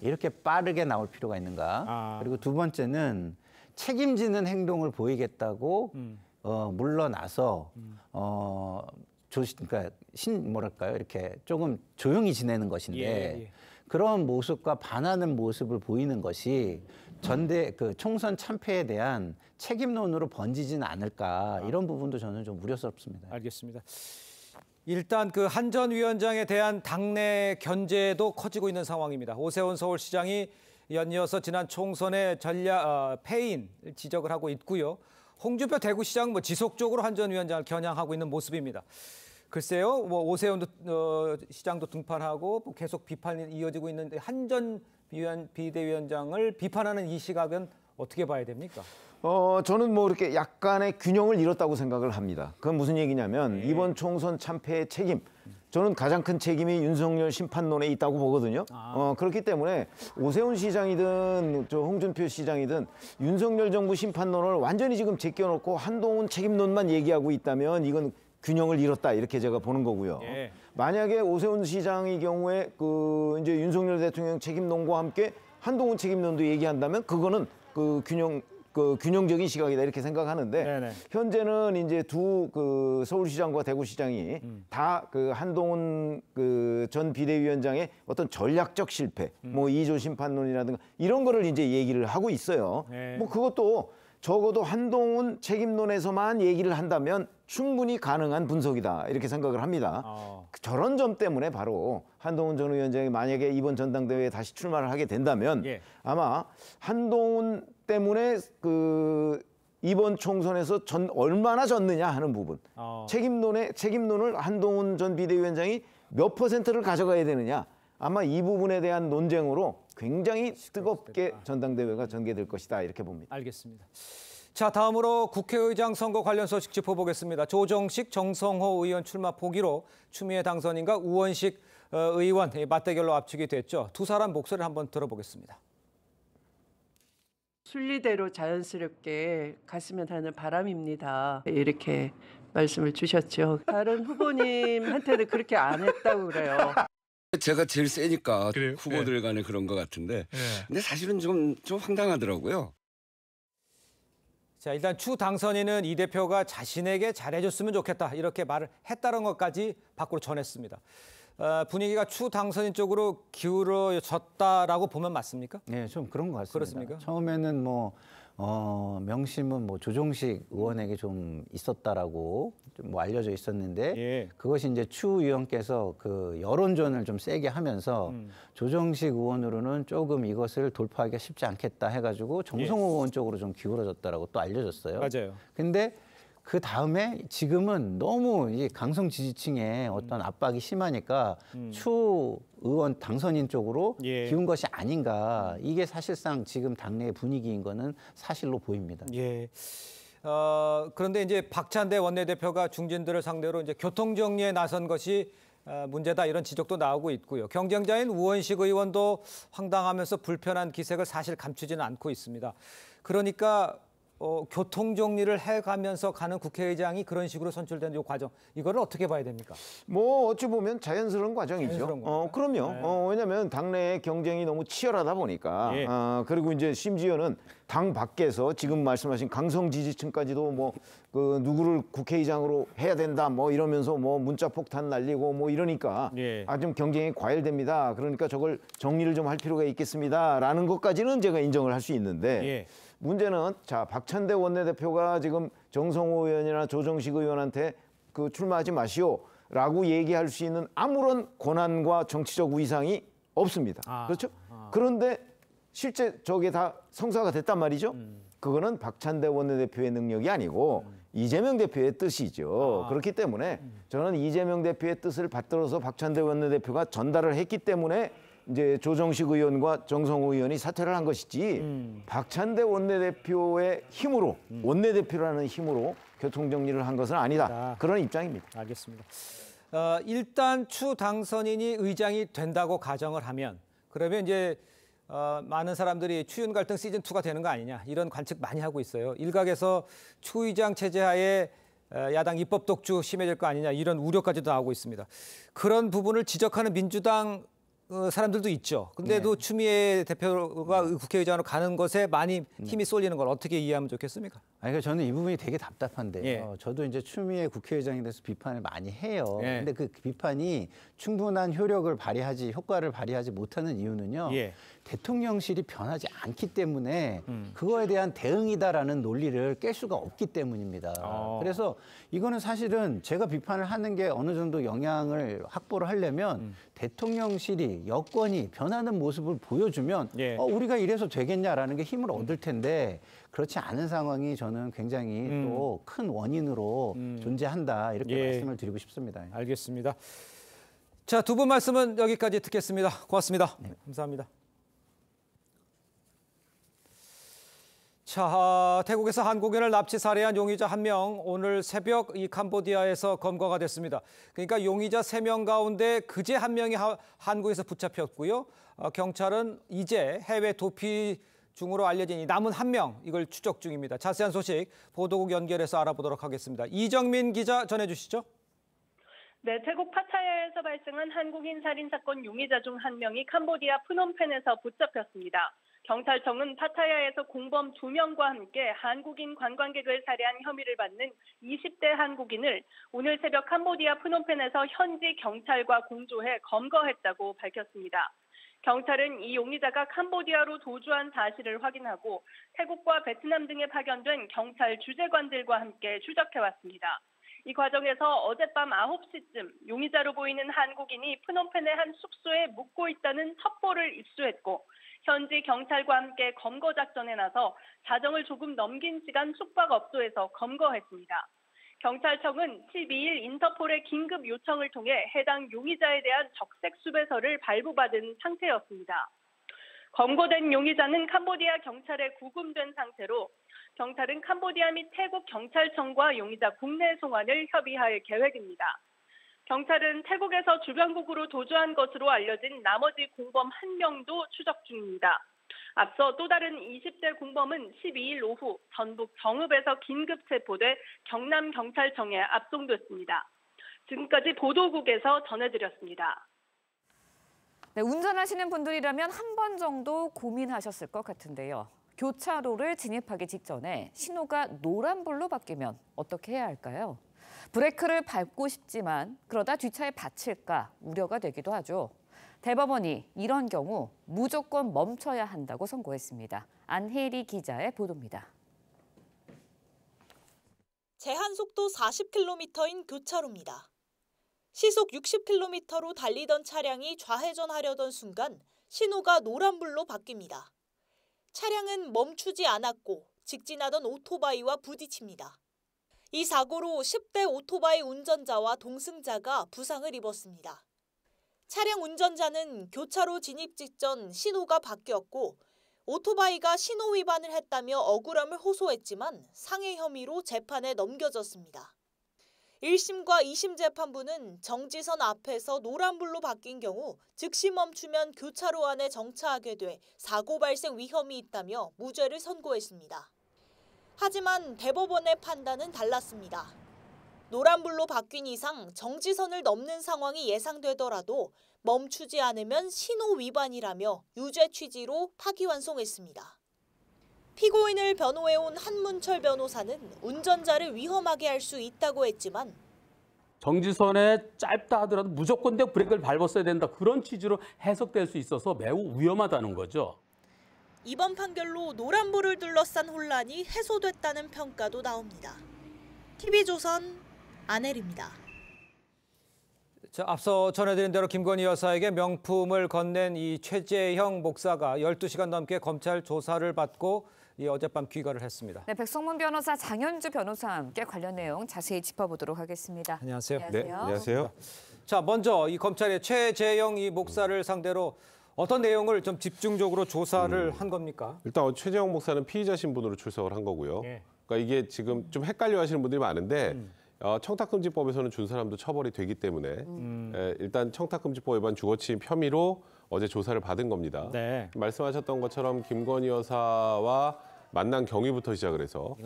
이렇게 빠르게 나올 필요가 있는가. 그리고 두 번째는 책임지는 행동을 보이겠다고 물러나서 그러니까 뭐랄까요, 이렇게 조금 조용히 지내는 것인데 그런 모습과 반하는 모습을 보이는 것이 총선 참패에 대한 책임론으로 번지지는 않을까 이런 부분도 저는 좀 우려스럽습니다. 알겠습니다. 일단 그 한 전 위원장에 대한 당내 견제도 커지고 있는 상황입니다. 오세훈 서울시장이 연이어서 지난 총선의 패인을 지적을 하고 있고요. 홍준표 대구시장 뭐 지속적으로 한 전 위원장을 겨냥하고 있는 모습입니다. 글쎄요, 뭐 오세훈 시장도 등판하고 계속 비판이 이어지고 있는데 한 전 비대위원장을 비판하는 이 시각은 어떻게 봐야 됩니까? 저는 뭐 이렇게 약간의 균형을 잃었다고 생각을 합니다. 그건 무슨 얘기냐면 이번 총선 참패의 책임, 저는 가장 큰 책임이 윤석열 심판론에 있다고 보거든요. 그렇기 때문에 오세훈 시장이든 홍준표 시장이든 윤석열 정부 심판론을 완전히 지금 제껴놓고 한동훈 책임론만 얘기하고 있다면 이건 균형을 잃었다 이렇게 제가 보는 거고요. 만약에 오세훈 시장의 경우에 이제 윤석열 대통령 책임론과 함께 한동훈 책임론도 얘기한다면 그거는 그 균형 그 균형적인 시각이다 이렇게 생각하는데 네네. 현재는 이제 두 그 서울시장과 대구시장이 다 그 한동훈 그 전 비대위원장의 어떤 전략적 실패, 뭐 2조 심판론이라든가 이런 거를 이제 얘기를 하고 있어요. 네. 뭐 그것도 적어도 한동훈 책임론에서만 얘기를 한다면 충분히 가능한 분석이다 이렇게 생각을 합니다. 저런 점 때문에 바로 한동훈 전 위원장이 만약에 이번 전당대회에 다시 출마를 하게 된다면 아마 한동훈 때문에 그 이번 총선에서 얼마나 졌느냐 하는 부분 책임론을 한동훈 전 비대위원장이 몇 %를 가져가야 되느냐 아마 이 부분에 대한 논쟁으로 굉장히 뜨겁게 전당대회가 전개될 것이다 이렇게 봅니다. 알겠습니다. 자, 다음으로 국회의장 선거 관련 소식 짚어보겠습니다. 조정식, 정성호 의원 출마 포기로 추미애 당선인과 우원식 의원 맞대결로 압축이 됐죠. 두 사람 목소리를 한번 들어보겠습니다. 순리대로 자연스럽게 갔으면 하는 바람입니다. 이렇게 말씀을 주셨죠. 다른 후보님한테는 그렇게 안 했다고 그래요. 제가 제일 세니까 후보들 간에 그런 것 같은데 근데 사실은 좀 황당하더라고요. 자, 일단 추 당선인은 이 대표가 자신에게 잘해줬으면 좋겠다 이렇게 말을 했다는 것까지 밖으로 전했습니다. 분위기가 추 당선인 쪽으로 기울어졌다라고 보면 맞습니까? 네, 좀 그런 것 같습니다. 그렇습니까? 처음에는 명심은 조정식 의원에게 좀 있었다라고 좀 알려져 있었는데 그것이 이제 추 의원께서 그 여론전을 좀 세게 하면서 조정식 의원으로는 조금 이것을 돌파하기가 쉽지 않겠다 해가지고 정성호 의원 쪽으로 좀 기울어졌다라고 또 알려졌어요. 맞아요. 근데 그 다음에 지금은 너무 이 강성 지지층의 어떤 압박이 심하니까 추 의원 당선인 쪽으로 기운 것이 아닌가. 이게 사실상 지금 당내의 분위기인 거는 사실로 보입니다. 그런데 이제 박찬대 원내대표가 중진들을 상대로 이제 교통 정리에 나선 것이 문제다 이런 지적도 나오고 있고요. 경쟁자인 우원식 의원도 황당하면서 불편한 기색을 사실 감추지는 않고 있습니다. 그러니까 교통 정리를 해가면서 가는 국회의장이 그런 식으로 선출된 이 과정, 이거를 어떻게 봐야 됩니까? 뭐 어찌 보면 자연스러운 과정이죠. 그럼요. 왜냐하면 당내의 경쟁이 너무 치열하다 보니까 그리고 이제 심지어는 당 밖에서 지금 말씀하신 강성 지지층까지도 뭐 그 누구를 국회의장으로 해야 된다 뭐 이러면서 뭐 문자 폭탄 날리고 뭐 이러니까 좀 경쟁이 과열됩니다. 그러니까 저걸 정리를 좀 할 필요가 있겠습니다라는 것까지는 제가 인정을 할 수 있는데. 문제는 자 박찬대 원내대표가 지금 정성호 의원이나 조정식 의원한테 그 출마하지 마시오라고 얘기할 수 있는 아무런 권한과 정치적 위상이 없습니다. 그렇죠? 그런데 실제 저게 다 성사가 됐단 말이죠. 그거는 박찬대 원내대표의 능력이 아니고 이재명 대표의 뜻이죠. 그렇기 때문에 저는 이재명 대표의 뜻을 받들어서 박찬대 원내대표가 전달을 했기 때문에 이제 조정식 의원과 정성호 의원이 사퇴를 한 것이지 박찬대 원내대표의 힘으로 원내대표라는 힘으로 교통정리를 한 것은 아니다. 그런 입장입니다. 알겠습니다. 일단 추 당선인이 의장이 된다고 가정을 하면 그러면 이제 많은 사람들이 추윤 갈등 시즌2가 되는 거 아니냐 이런 관측 많이 하고 있어요. 일각에서 추 의장 체제하에 야당 입법 독주 심해질 거 아니냐 이런 우려까지도 나오고 있습니다. 그런 부분을 지적하는 민주당 사람들도 있죠. 근데도 추미애 대표가 국회의장으로 가는 것에 많이 힘이 쏠리는 걸 어떻게 이해하면 좋겠습니까? 그러니까 저는 이 부분이 되게 답답한데요. 저도 이제 추미애 국회의장에 대해서 비판을 많이 해요. 근데 그 비판이 충분한 효과를 발휘하지 못하는 이유는요. 대통령실이 변하지 않기 때문에 그거에 대한 대응이다라는 논리를 깰 수가 없기 때문입니다. 그래서 이거는 사실은 제가 비판을 하는 게 어느 정도 영향을 확보를 하려면 대통령실이 여건이 변하는 모습을 보여주면 우리가 이래서 되겠냐라는 게 힘을 얻을 텐데 그렇지 않은 상황이 저는 굉장히 또 큰 원인으로 존재한다 이렇게 말씀을 드리고 싶습니다. 알겠습니다. 자, 두 분 말씀은 여기까지 듣겠습니다. 고맙습니다. 감사합니다. 자, 태국에서 한국인을 납치 살해한 용의자 1명 오늘 새벽 이 캄보디아에서 검거가 됐습니다. 그러니까 용의자 3명 가운데 그제 1명이 한국에서 붙잡혔고요. 경찰은 이제 해외 도피 중으로 알려진 이 남은 1명 이걸 추적 중입니다. 자세한 소식 보도국 연결해서 알아보도록 하겠습니다. 이정민 기자 전해주시죠. 네, 태국 파타야에서 발생한 한국인 살인사건 용의자 중 1명이 캄보디아 프놈펜에서 붙잡혔습니다. 경찰청은 파타야에서 공범 2명과 함께 한국인 관광객을 살해한 혐의를 받는 20대 한국인을 오늘 새벽 캄보디아 프놈펜에서 현지 경찰과 공조해 검거했다고 밝혔습니다. 경찰은 이 용의자가 캄보디아로 도주한 사실을 확인하고 태국과 베트남 등에 파견된 경찰 주재관들과 함께 추적해왔습니다. 이 과정에서 어젯밤 9시쯤 용의자로 보이는 한국인이 프놈펜의 한 숙소에 묵고 있다는 첩보를 입수했고 현지 경찰과 함께 검거 작전에 나서 자정을 조금 넘긴 시간 숙박업소에서 검거했습니다. 경찰청은 12일 인터폴의 긴급 요청을 통해 해당 용의자에 대한 적색 수배서를 발부받은 상태였습니다. 검거된 용의자는 캄보디아 경찰에 구금된 상태로 경찰은 캄보디아 및 태국 경찰청과 용의자 국내 송환을 협의할 계획입니다. 경찰은 태국에서 주변국으로 도주한 것으로 알려진 나머지 공범 1명도 추적 중입니다. 앞서 또 다른 20대 공범은 12일 오후 전북 정읍에서 긴급 체포돼 경남경찰청에 압송됐습니다. 지금까지 보도국에서 전해드렸습니다. 네, 운전하시는 분들이라면 한 번 정도 고민하셨을 것 같은데요. 교차로를 진입하기 직전에 신호가 노란불로 바뀌면 어떻게 해야 할까요? 브레이크를 밟고 싶지만 그러다 뒷차에 받칠까 우려가 되기도 하죠. 대법원이 이런 경우 무조건 멈춰야 한다고 선고했습니다. 안혜리 기자의 보도입니다. 제한 속도 40km인 교차로입니다. 시속 60km로 달리던 차량이 좌회전하려던 순간 신호가 노란불로 바뀝니다. 차량은 멈추지 않았고 직진하던 오토바이와 부딪힙니다. 이 사고로 10대 오토바이 운전자와 동승자가 부상을 입었습니다. 차량 운전자는 교차로 진입 직전 신호가 바뀌었고 오토바이가 신호 위반을 했다며 억울함을 호소했지만 상해 혐의로 재판에 넘겨졌습니다. 1심과 2심 재판부는 정지선 앞에서 노란불로 바뀐 경우 즉시 멈추면 교차로 안에 정차하게 돼 사고 발생 위험이 있다며 무죄를 선고했습니다. 하지만 대법원의 판단은 달랐습니다. 노란불로 바뀐 이상 정지선을 넘는 상황이 예상되더라도 멈추지 않으면 신호 위반이라며 유죄 취지로 파기환송했습니다. 피고인을 변호해온 한문철 변호사는 운전자를 위험하게 할 수 있다고 했지만 정지선에 짧다 하더라도 무조건 브레이크를 밟았어야 된다. 그런 취지로 해석될 수 있어서 매우 위험하다는 거죠. 이번 판결로 노란불을 둘러싼 혼란이 해소됐다는 평가도 나옵니다. TV조선 안혜리입니다. 자, 앞서 전해드린 대로 김건희 여사에게 명품을 건넨 이 최재형 목사가 12시간 넘게 검찰 조사를 받고 어젯밤 귀가를 했습니다. 네, 백성문 변호사, 장현주 변호사와 함께 관련 내용 자세히 짚어보도록 하겠습니다. 안녕하세요. 안녕하세요. 네, 안녕하세요. 자, 먼저 이 검찰의 최재형 이 목사를 상대로 어떤 내용을 좀 집중적으로 조사를 한 겁니까? 일단 최재형 목사는 피의자 신분으로 출석을 한 거고요. 그러니까 이게 지금 좀 헷갈려 하시는 분들이 많은데 청탁금지법에서는 준 사람도 처벌이 되기 때문에 일단 청탁금지법 위반 주거침입 혐의로 어제 조사를 받은 겁니다. 네. 말씀하셨던 것처럼 김건희 여사와 만난 경위부터 시작을 해서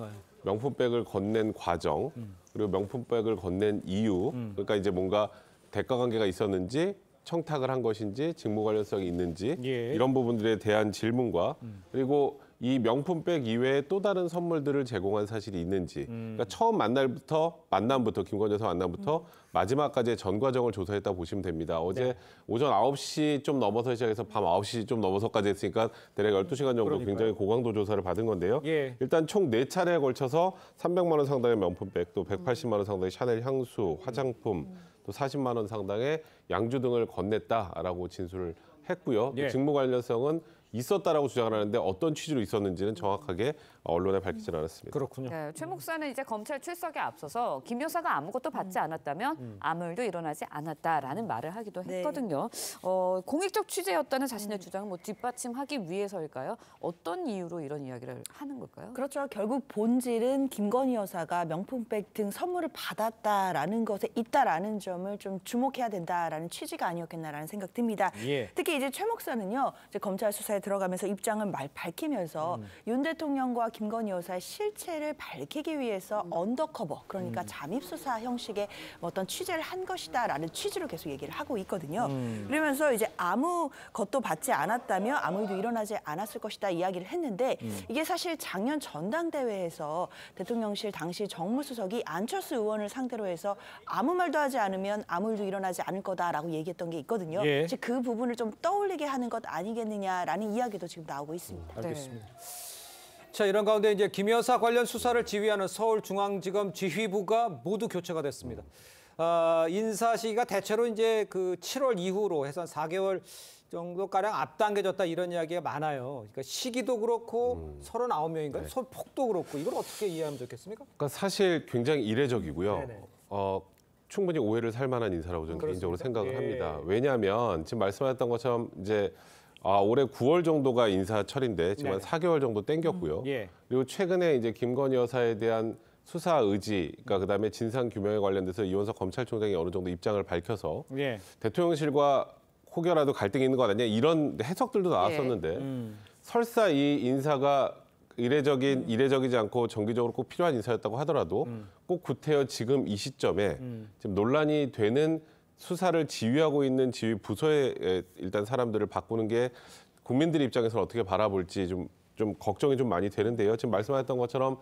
명품백을 건넨 과정, 그리고 명품백을 건넨 이유, 그러니까 이제 뭔가 대가 관계가 있었는지 청탁을 한 것인지 직무 관련성이 있는지 이런 부분들에 대한 질문과 그리고 이 명품백 이외에 또 다른 선물들을 제공한 사실이 있는지 그러니까 처음 만남부터 김건희 여사 만남부터 마지막까지의 전 과정을 조사했다고 보시면 됩니다. 어제 오전 9시 좀 넘어서 시작해서 밤 9시 좀 넘어서까지 했으니까 대략 12시간 정도 굉장히 고강도 조사를 받은 건데요. 일단 총 4차례에 걸쳐서 300만 원 상당의 명품백, 또 180만 원 상당의 샤넬 향수, 화장품, 또 40만 원 상당의 양주 등을 건넸다라고 진술을 했고요. 직무 관련성은 있었다라고 주장을 하는데 어떤 취지로 있었는지는 정확하게 언론에 밝히진 않았습니다. 그렇군요. 네, 최 목사는 이제 검찰 출석에 앞서서 김 여사가 아무것도 받지 않았다면 아무 일도 일어나지 않았다라는 말을 하기도 했거든요. 공익적 취재였다는 자신의 주장을 뒷받침하기 위해서일까요? 어떤 이유로 이런 이야기를 하는 걸까요? 그렇죠. 결국 본질은 김건희 여사가 명품백 등 선물을 받았다라는 것에 있다라는 점을 좀 주목해야 된다라는 취지가 아니었겠나라는 생각 듭니다. 특히 이제 최 목사는요, 이제 검찰 수사에 들어가면서 입장을 밝히면서 윤 대통령과 김건희 여사의 실체를 밝히기 위해서 언더커버, 그러니까 잠입 수사 형식의 어떤 취재를 한 것이다라는 취지로 계속 얘기를 하고 있거든요. 그러면서 이제 아무 것도 받지 않았다며 아무 일도 일어나지 않았을 것이다 이야기를 했는데 이게 사실 작년 전당대회에서 대통령실 당시 정무수석이 안철수 의원을 상대로 해서 아무 말도 하지 않으면 아무 일도 일어나지 않을 거다라고 얘기했던 게 있거든요. 예. 즉 그 부분을 좀 떠올리게 하는 것 아니겠느냐라는 이야기도 지금 나오고 있습니다. 알겠습니다. 자, 이런 가운데 이제 김 여사 관련 수사를 지휘하는 서울중앙지검 지휘부가 모두 교체가 됐습니다. 인사 시기가 대체로 이제 그 7월 이후로 해서 한 4개월 정도 가량 앞당겨졌다 이런 이야기가 많아요. 그러니까 시기도 그렇고 39명인가요? 네. 폭도 그렇고 이걸 어떻게 이해하면 좋겠습니까? 그러니까 사실 굉장히 이례적이고요. 네네. 충분히 오해를 살 만한 인사라고 저는 개인적으로 생각을 예. 합니다. 왜냐하면 지금 말씀하셨던 것처럼 이제 올해 9월 정도가 인사철인데 지금 한 4개월 정도 땡겼고요. 예. 그리고 최근에 이제 김건희 여사에 대한 수사 의지, 그러니까 그다음에 진상 규명에 관련돼서 이원석 검찰총장이 어느 정도 입장을 밝혀서 예. 대통령실과 혹여라도 갈등이 있는 것 아니냐 이런 해석들도 나왔었는데 설사 이 인사가 이례적이지 않고 정기적으로 꼭 필요한 인사였다고 하더라도 꼭 구태여 지금 이 시점에 지금 논란이 되는 수사를 지휘하고 있는 지휘 부서의 일단 사람들을 바꾸는 게 국민들 입장에서 어떻게 바라볼지 좀 걱정이 좀 많이 되는데요. 지금 말씀하셨던 것처럼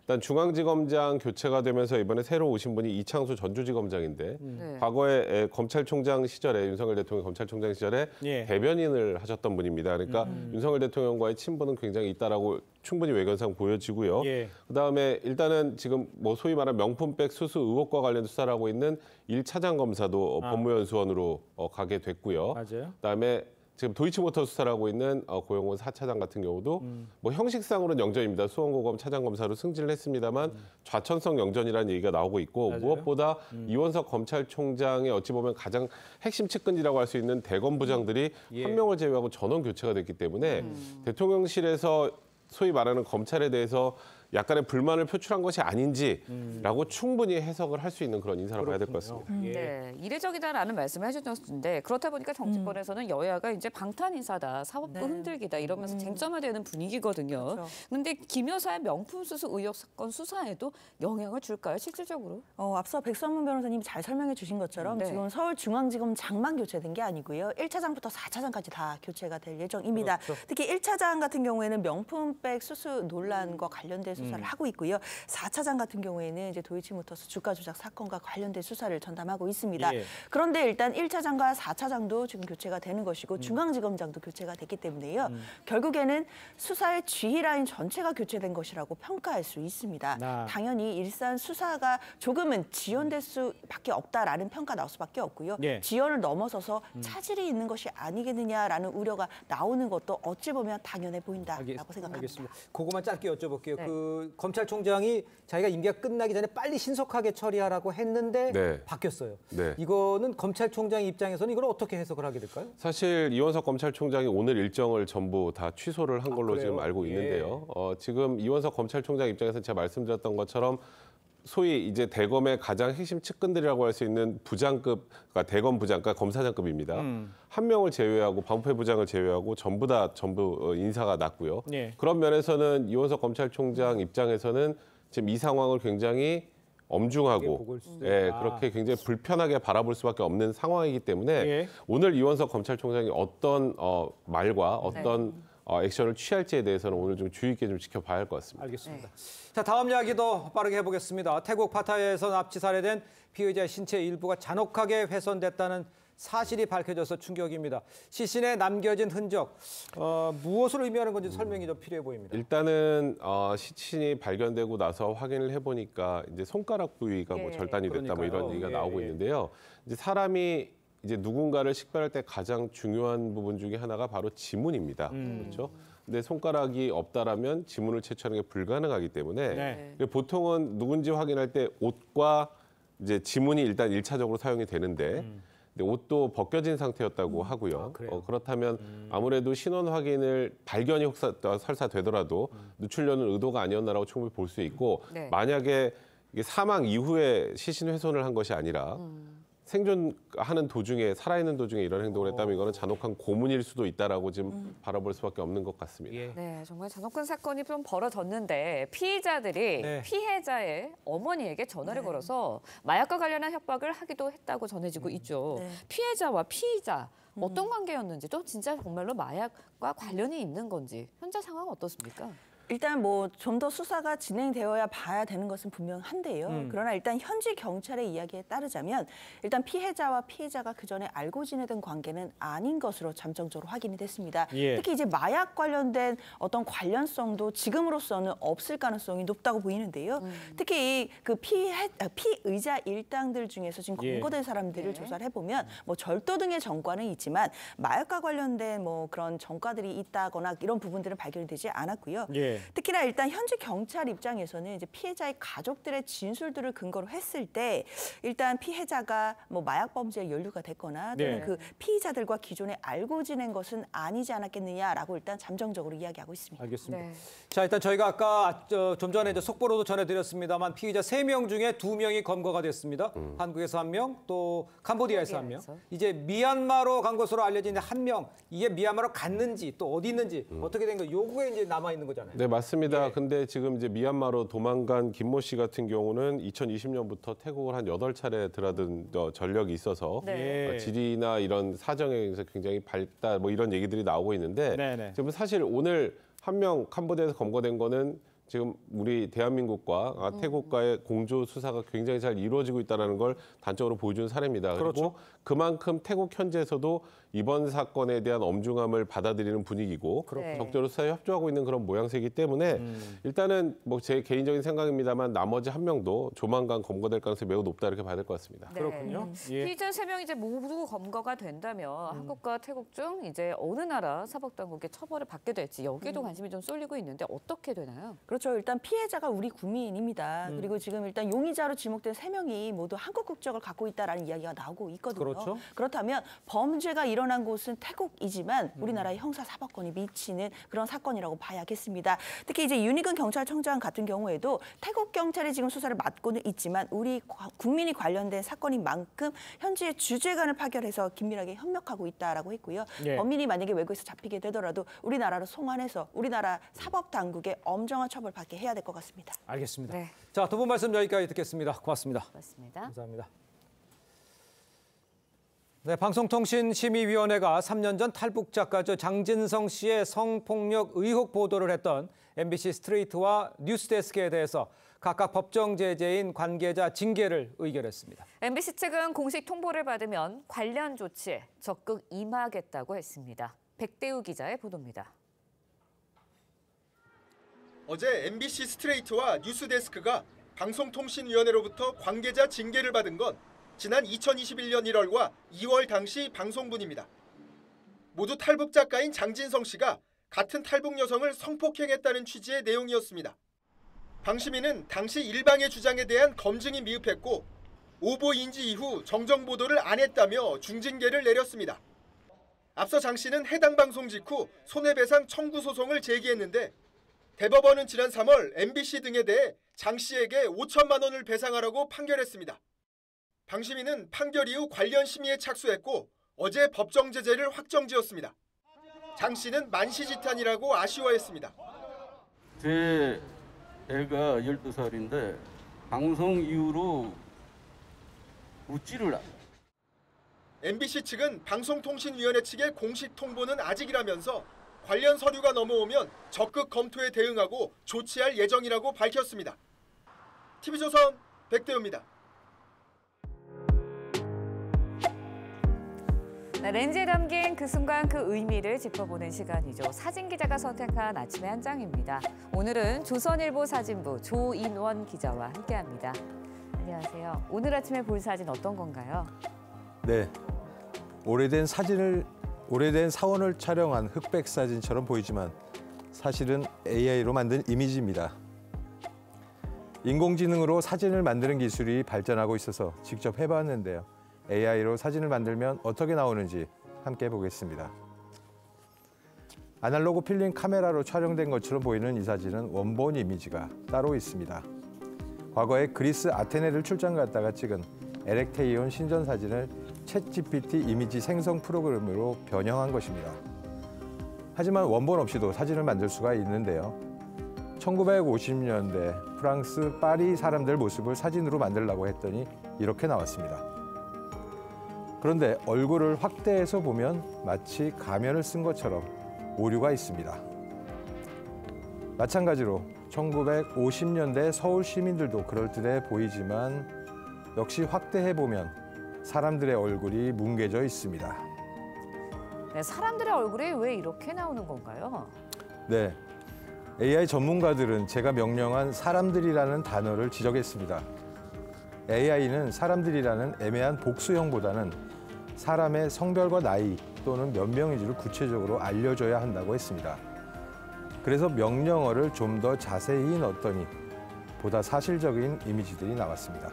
일단 중앙지검장 교체가 되면서 이번에 새로 오신 분이 이창수 전주지검장인데 과거에 검찰총장 시절에 윤석열 대통령 검찰총장 시절에 예. 대변인을 하셨던 분입니다. 그러니까 윤석열 대통령과의 친분은 굉장히 있다라고 충분히 외견상 보여지고요. 예. 그다음에 일단은 지금 뭐 소위 말하는 명품백 수수 의혹과 관련 수사를 하고 있는 1차장 검사도 법무연수원으로 가게 됐고요. 맞아요. 그다음에 지금 도이치모터 수사를 하고 있는 고용원 4차장 같은 경우도 뭐 형식상으로는 영전입니다. 수원고검 차장검사로 승진을 했습니다만 좌천성 영전이라는 얘기가 나오고 있고 맞아요. 무엇보다 이원석 검찰총장의 어찌 보면 가장 핵심 측근이라고 할 수 있는 대검부장들이 예. 한 명을 제외하고 전원 교체가 됐기 때문에 대통령실에서 소위 말하는 검찰에 대해서 약간의 불만을 표출한 것이 아닌지라고 충분히 해석을 할 수 있는 그런 인사라고 봐야 될 것 같습니다. 네, 이례적이다라는 말씀을 해주셨는데 그렇다 보니까 정치권에서는 여야가 이제 방탄 인사다, 사법부 흔들기다 이러면서 쟁점화되는 분위기거든요. 그런데 김 여사의 명품 수수 의혹 사건 수사에도 영향을 줄까요, 실질적으로? 앞서 백선문 변호사님이 잘 설명해 주신 것처럼 지금 서울중앙지검장만 교체된 게 아니고요. 1차장부터 4차장까지 다 교체가 될 예정입니다. 그렇죠. 특히 1차장 같은 경우에는 명품백 수수 논란과 관련된 수사를 하고 있고요. 4차장 같은 경우에는 이제 도이치모터스 주가 조작 사건과 관련된 수사를 전담하고 있습니다. 예. 그런데 일단 1차장과 4차장도 지금 교체가 되는 것이고 중앙지검장도 교체가 됐기 때문에요. 결국에는 수사의 지휘 라인 전체가 교체된 것이라고 평가할 수 있습니다. 당연히 일산 수사가 조금은 지연될 수밖에 없다라는 평가 나올 수밖에 없고요. 예. 지연을 넘어서서 차질이 있는 것이 아니겠느냐라는 우려가 나오는 것도 어찌 보면 당연해 보인다라고 생각합니다. 알겠습니다. 그거만 짧게 여쭤볼게요. 네. 그 검찰총장이 자기가 임기가 끝나기 전에 빨리 신속하게 처리하라고 했는데 네. 바뀌었어요. 네. 이거는 검찰총장 입장에서는 이걸 어떻게 해석을 하게 될까요? 사실 이원석 검찰총장이 오늘 일정을 전부 다 취소를 한 걸로 그래요? 지금 알고 예. 있는데요. 지금 이원석 검찰총장 입장에서 제가 말씀드렸던 것처럼 소위 이제 대검의 가장 핵심 측근들이라고 할 수 있는 부장급, 그러니까 대검 부장, 그러니까 검사장급입니다. 한 명을 제외하고 방패 부장을 제외하고 전부 인사가 났고요. 예. 그런 면에서는 이원석 검찰총장 입장에서는 지금 이 상황을 굉장히 엄중하고 그렇게 굉장히 불편하게 바라볼 수밖에 없는 상황이기 때문에 오늘 이원석 검찰총장이 어떤 말과 어떤 액션을 취할지에 대해서는 오늘 좀 주의 있게 좀 지켜봐야 할 것 같습니다. 알겠습니다. 자, 다음 이야기도 빠르게 해보겠습니다. 태국 파타야에서 납치 살해된 피의자의 신체 일부가 잔혹하게 훼손됐다는 사실이 밝혀져서 충격입니다. 시신에 남겨진 흔적, 무엇을 의미하는 건지 설명이 좀 필요해 보입니다. 일단은 시신이 발견되고 나서 확인을 해보니까 이제 손가락 부위가 뭐 절단이 됐다 뭐 이런 얘기가 나오고 있는데요. 이제 사람이 이제 누군가를 식별할 때 가장 중요한 부분 중에 하나가 바로 지문입니다. 그렇죠? 근데 손가락이 없다라면 지문을 채취하는 게 불가능하기 때문에 보통은 누군지 확인할 때 옷과 이제 지문이 일단 1차적으로 사용이 되는데 근데 옷도 벗겨진 상태였다고 하고요. 그렇다면 아무래도 신원 확인을 발견이 설사 되더라도 누출려는 의도가 아니었나라고 충분히 볼 수 있고 만약에 이게 사망 이후에 시신 훼손을 한 것이 아니라 생존하는 도중에 살아있는 도중에 이런 행동을 했다면 이거는 잔혹한 고문일 수도 있다라고 지금 바라볼 수밖에 없는 것 같습니다. 네, 정말 잔혹한 사건이 좀 벌어졌는데 피의자들이 피해자의 어머니에게 전화를 걸어서 마약과 관련한 협박을 하기도 했다고 전해지고 있죠. 피해자와 피의자 어떤 관계였는지 또 진짜 정말로 마약과 관련이 있는 건지 현재 상황 어떻습니까? 일단 뭐 좀 더 수사가 진행되어야 봐야 되는 것은 분명한데요. 그러나 일단 현지 경찰의 이야기에 따르자면 일단 피해자와 피해자가 그전에 알고 지내던 관계는 아닌 것으로 잠정적으로 확인이 됐습니다. 특히 이제 마약 관련된 어떤 관련성도 지금으로서는 없을 가능성이 높다고 보이는데요. 특히 그 피의자 일당들 중에서 지금 검거된 사람들을 조사를 해보면 뭐 절도 등의 전과는 있지만 마약과 관련된 뭐 그런 전과들이 있다거나 이런 부분들은 발견이 되지 않았고요. 특히나 일단 현지 경찰 입장에서는 이제 피해자의 가족들의 진술들을 근거로 했을 때 일단 피해자가 뭐 마약 범죄에 연루가 됐거나 또는 그 피의자들과 기존에 알고 지낸 것은 아니지 않았겠느냐라고 일단 잠정적으로 이야기하고 있습니다. 알겠습니다. 자, 일단 저희가 아까 좀 전에 이제 속보로도 전해드렸습니다만 피의자 3명 중에 2명이 검거가 됐습니다. 한국에서 1명, 또 캄보디아에서 1명. 이제 미얀마로 간 것으로 알려진 1명, 이게 미얀마로 갔는지 또 어디 있는지 어떻게 된 거, 요거에 이제 남아 있는 거잖아요. 네, 맞습니다. 근데 지금 이제 미얀마로 도망간 김모 씨 같은 경우는 2020년부터 태국을 한 8차례 드나든 전력이 있어서 지리나 이런 사정에 의해서 굉장히 밝다 뭐 이런 얘기들이 나오고 있는데 지금 사실 오늘 1명 캄보디아에서 검거된 거는 지금 우리 대한민국과 태국과의 공조 수사가 굉장히 잘 이루어지고 있다는 걸 단적으로 보여준 사례입니다. 그리고 그만큼 태국 현지에서도 이번 사건에 대한 엄중함을 받아들이는 분위기고 적절히 수사에 협조하고 있는 그런 모양새이기 때문에 일단은 뭐 제 개인적인 생각입니다만 나머지 1명도 조만간 검거될 가능성이 매우 높다 이렇게 봐야 될 것 같습니다. 그렇군요. 피의자 3명이 이제 모두 검거가 된다면 한국과 태국 중 이제 어느 나라 사법당국의 처벌을 받게 될지 여기에도 관심이 좀 쏠리고 있는데 어떻게 되나요? 그렇죠. 일단 피해자가 우리 국민입니다. 그리고 지금 일단 용의자로 지목된 3명이 모두 한국 국적을 갖고 있다라는 이야기가 나오고 있거든요. 그렇다면 범죄가 일어난 곳은 태국이지만 우리나라의 형사사법권이 미치는 그런 사건이라고 봐야겠습니다. 특히 이제 윤희근 경찰청장 같은 경우에도 태국 경찰이 지금 수사를 맡고는 있지만 우리 국민이 관련된 사건인 만큼 현지의 주재관을 파견해서 긴밀하게 협력하고 있다라고 했고요. 범인이 만약에 외국에서 잡히게 되더라도 우리나라로 송환해서 우리나라 사법당국의 엄정한 처벌받게 해야 될 것 같습니다. 알겠습니다. 자, 두 분 말씀 여기까지 듣겠습니다. 고맙습니다. 감사합니다. 네, 방송통신심의위원회가 3년 전 탈북 작가죠 장진성 씨의 성폭력 의혹 보도를 했던 MBC 스트레이트와 뉴스데스크에 대해서 각각 법정 제재인 관계자 징계를 의결했습니다. MBC 측은 공식 통보를 받으면 관련 조치에 적극 임하겠다고 했습니다. 백대우 기자의 보도입니다. 어제 MBC 스트레이트와 뉴스데스크가 방송통신위원회로부터 관계자 징계를 받은 건 지난 2021년 1월과 2월 당시 방송분입니다. 모두 탈북 작가인 장진성 씨가 같은 탈북 여성을 성폭행했다는 취지의 내용이었습니다. 방심위는 당시 일방의 주장에 대한 검증이 미흡했고 오보 인지 이후 정정 보도를 안 했다며 중징계를 내렸습니다. 앞서 장 씨는 해당 방송 직후 손해배상 청구 소송을 제기했는데 대법원은 지난 3월 MBC 등에 대해 장 씨에게 5천만 원을 배상하라고 판결했습니다. 방심위는 판결 이후 관련 심의에 착수했고 어제 법정 제재를 확정지었습니다. 장 씨는 만시지탄이라고 아쉬워했습니다. 제 애가 12살인데 방송 이후로 묻지를 않아요. MBC 측은 방송통신위원회 측의 공식 통보는 아직이라면서 관련 서류가 넘어오면 적극 검토에 대응하고 조치할 예정이라고 밝혔습니다. TV조선 백대우입니다. 렌즈에 담긴 그 순간 그 의미를 짚어보는 시간이죠. 사진 기자가 선택한 아침의 한 장입니다. 오늘은 조선일보 사진부 조인원 기자와 함께합니다. 안녕하세요. 오늘 아침에 볼 사진 어떤 건가요? 네, 오래된 사원을 촬영한 흑백 사진처럼 보이지만 사실은 AI로 만든 이미지입니다. 인공지능으로 사진을 만드는 기술이 발전하고 있어서 직접 해봤는데요. AI로 사진을 만들면 어떻게 나오는지 함께 보겠습니다. 아날로그 필름 카메라로 촬영된 것처럼 보이는 이 사진은 원본 이미지가 따로 있습니다. 과거에 그리스 아테네를 출장 갔다가 찍은 에렉테이온 신전 사진을 챗GPT 이미지 생성 프로그램으로 변형한 것입니다. 하지만 원본 없이도 사진을 만들 수가 있는데요. 1950년대 프랑스 파리 사람들 모습을 사진으로 만들려고 했더니 이렇게 나왔습니다. 그런데 얼굴을 확대해서 보면 마치 가면을 쓴 것처럼 오류가 있습니다. 마찬가지로 1950년대 서울 시민들도 그럴듯해 보이지만 역시 확대해보면 사람들의 얼굴이 뭉개져 있습니다. 네, 사람들의 얼굴이 왜 이렇게 나오는 건가요? 네, AI 전문가들은 제가 명령한 사람들이라는 단어를 지적했습니다. AI는 사람들이라는 애매한 복수형보다는 사람의 성별과 나이 또는 몇 명인지를 구체적으로 알려줘야 한다고 했습니다. 그래서 명령어를 좀 더 자세히 넣었더니 보다 사실적인 이미지들이 나왔습니다.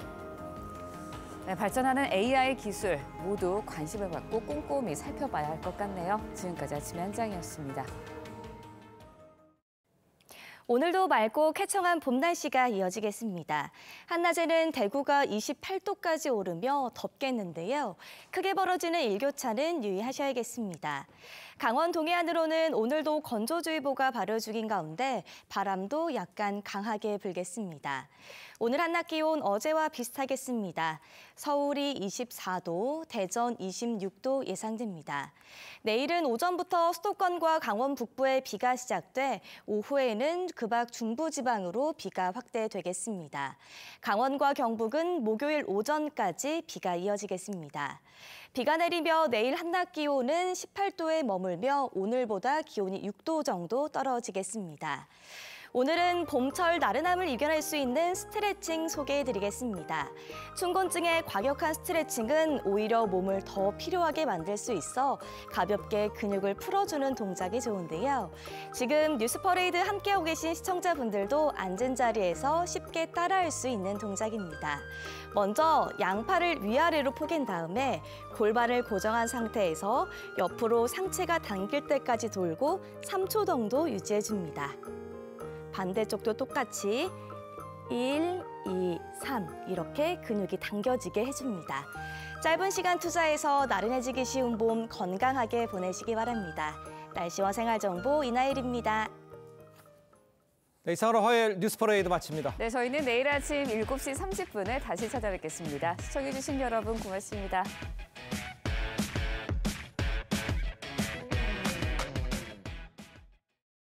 네, 발전하는 AI 기술 모두 관심을 갖고 꼼꼼히 살펴봐야 할 것 같네요. 지금까지 아침의 한장이었습니다. 오늘도 맑고 쾌청한 봄 날씨가 이어지겠습니다. 한낮에는 대구가 28도까지 오르며 덥겠는데요. 크게 벌어지는 일교차는 유의하셔야겠습니다. 강원 동해안으로는 오늘도 건조주의보가 발효 중인 가운데 바람도 약간 강하게 불겠습니다. 오늘 한낮 기온 어제와 비슷하겠습니다. 서울이 24도, 대전 26도 예상됩니다. 내일은 오전부터 수도권과 강원 북부에 비가 시작돼 오후에는 그박 중부지방으로 비가 확대되겠습니다. 강원과 경북은 목요일 오전까지 비가 이어지겠습니다. 비가 내리며 내일 한낮 기온은 18도에 머물며 오늘보다 기온이 6도 정도 떨어지겠습니다. 오늘은 봄철 나른함을 이겨낼 수 있는 스트레칭 소개해드리겠습니다. 춘곤증의 과격한 스트레칭은 오히려 몸을 더 필요하게 만들 수 있어 가볍게 근육을 풀어주는 동작이 좋은데요. 지금 뉴스퍼레이드 함께하고 계신 시청자분들도 앉은 자리에서 쉽게 따라할 수 있는 동작입니다. 먼저 양팔을 위아래로 포갠 다음에 골반을 고정한 상태에서 옆으로 상체가 당길 때까지 돌고 3초 정도 유지해줍니다. 반대쪽도 똑같이 1, 2, 3 이렇게 근육이 당겨지게 해줍니다. 짧은 시간 투자해서 나른해지기 쉬운 봄 건강하게 보내시기 바랍니다. 날씨와 생활정보 이나일입니다. 네, 이상으로 화요일 뉴스퍼레이드 마칩니다. 네, 저희는 내일 아침 7시 30분에 다시 찾아뵙겠습니다. 시청해주신 여러분 고맙습니다.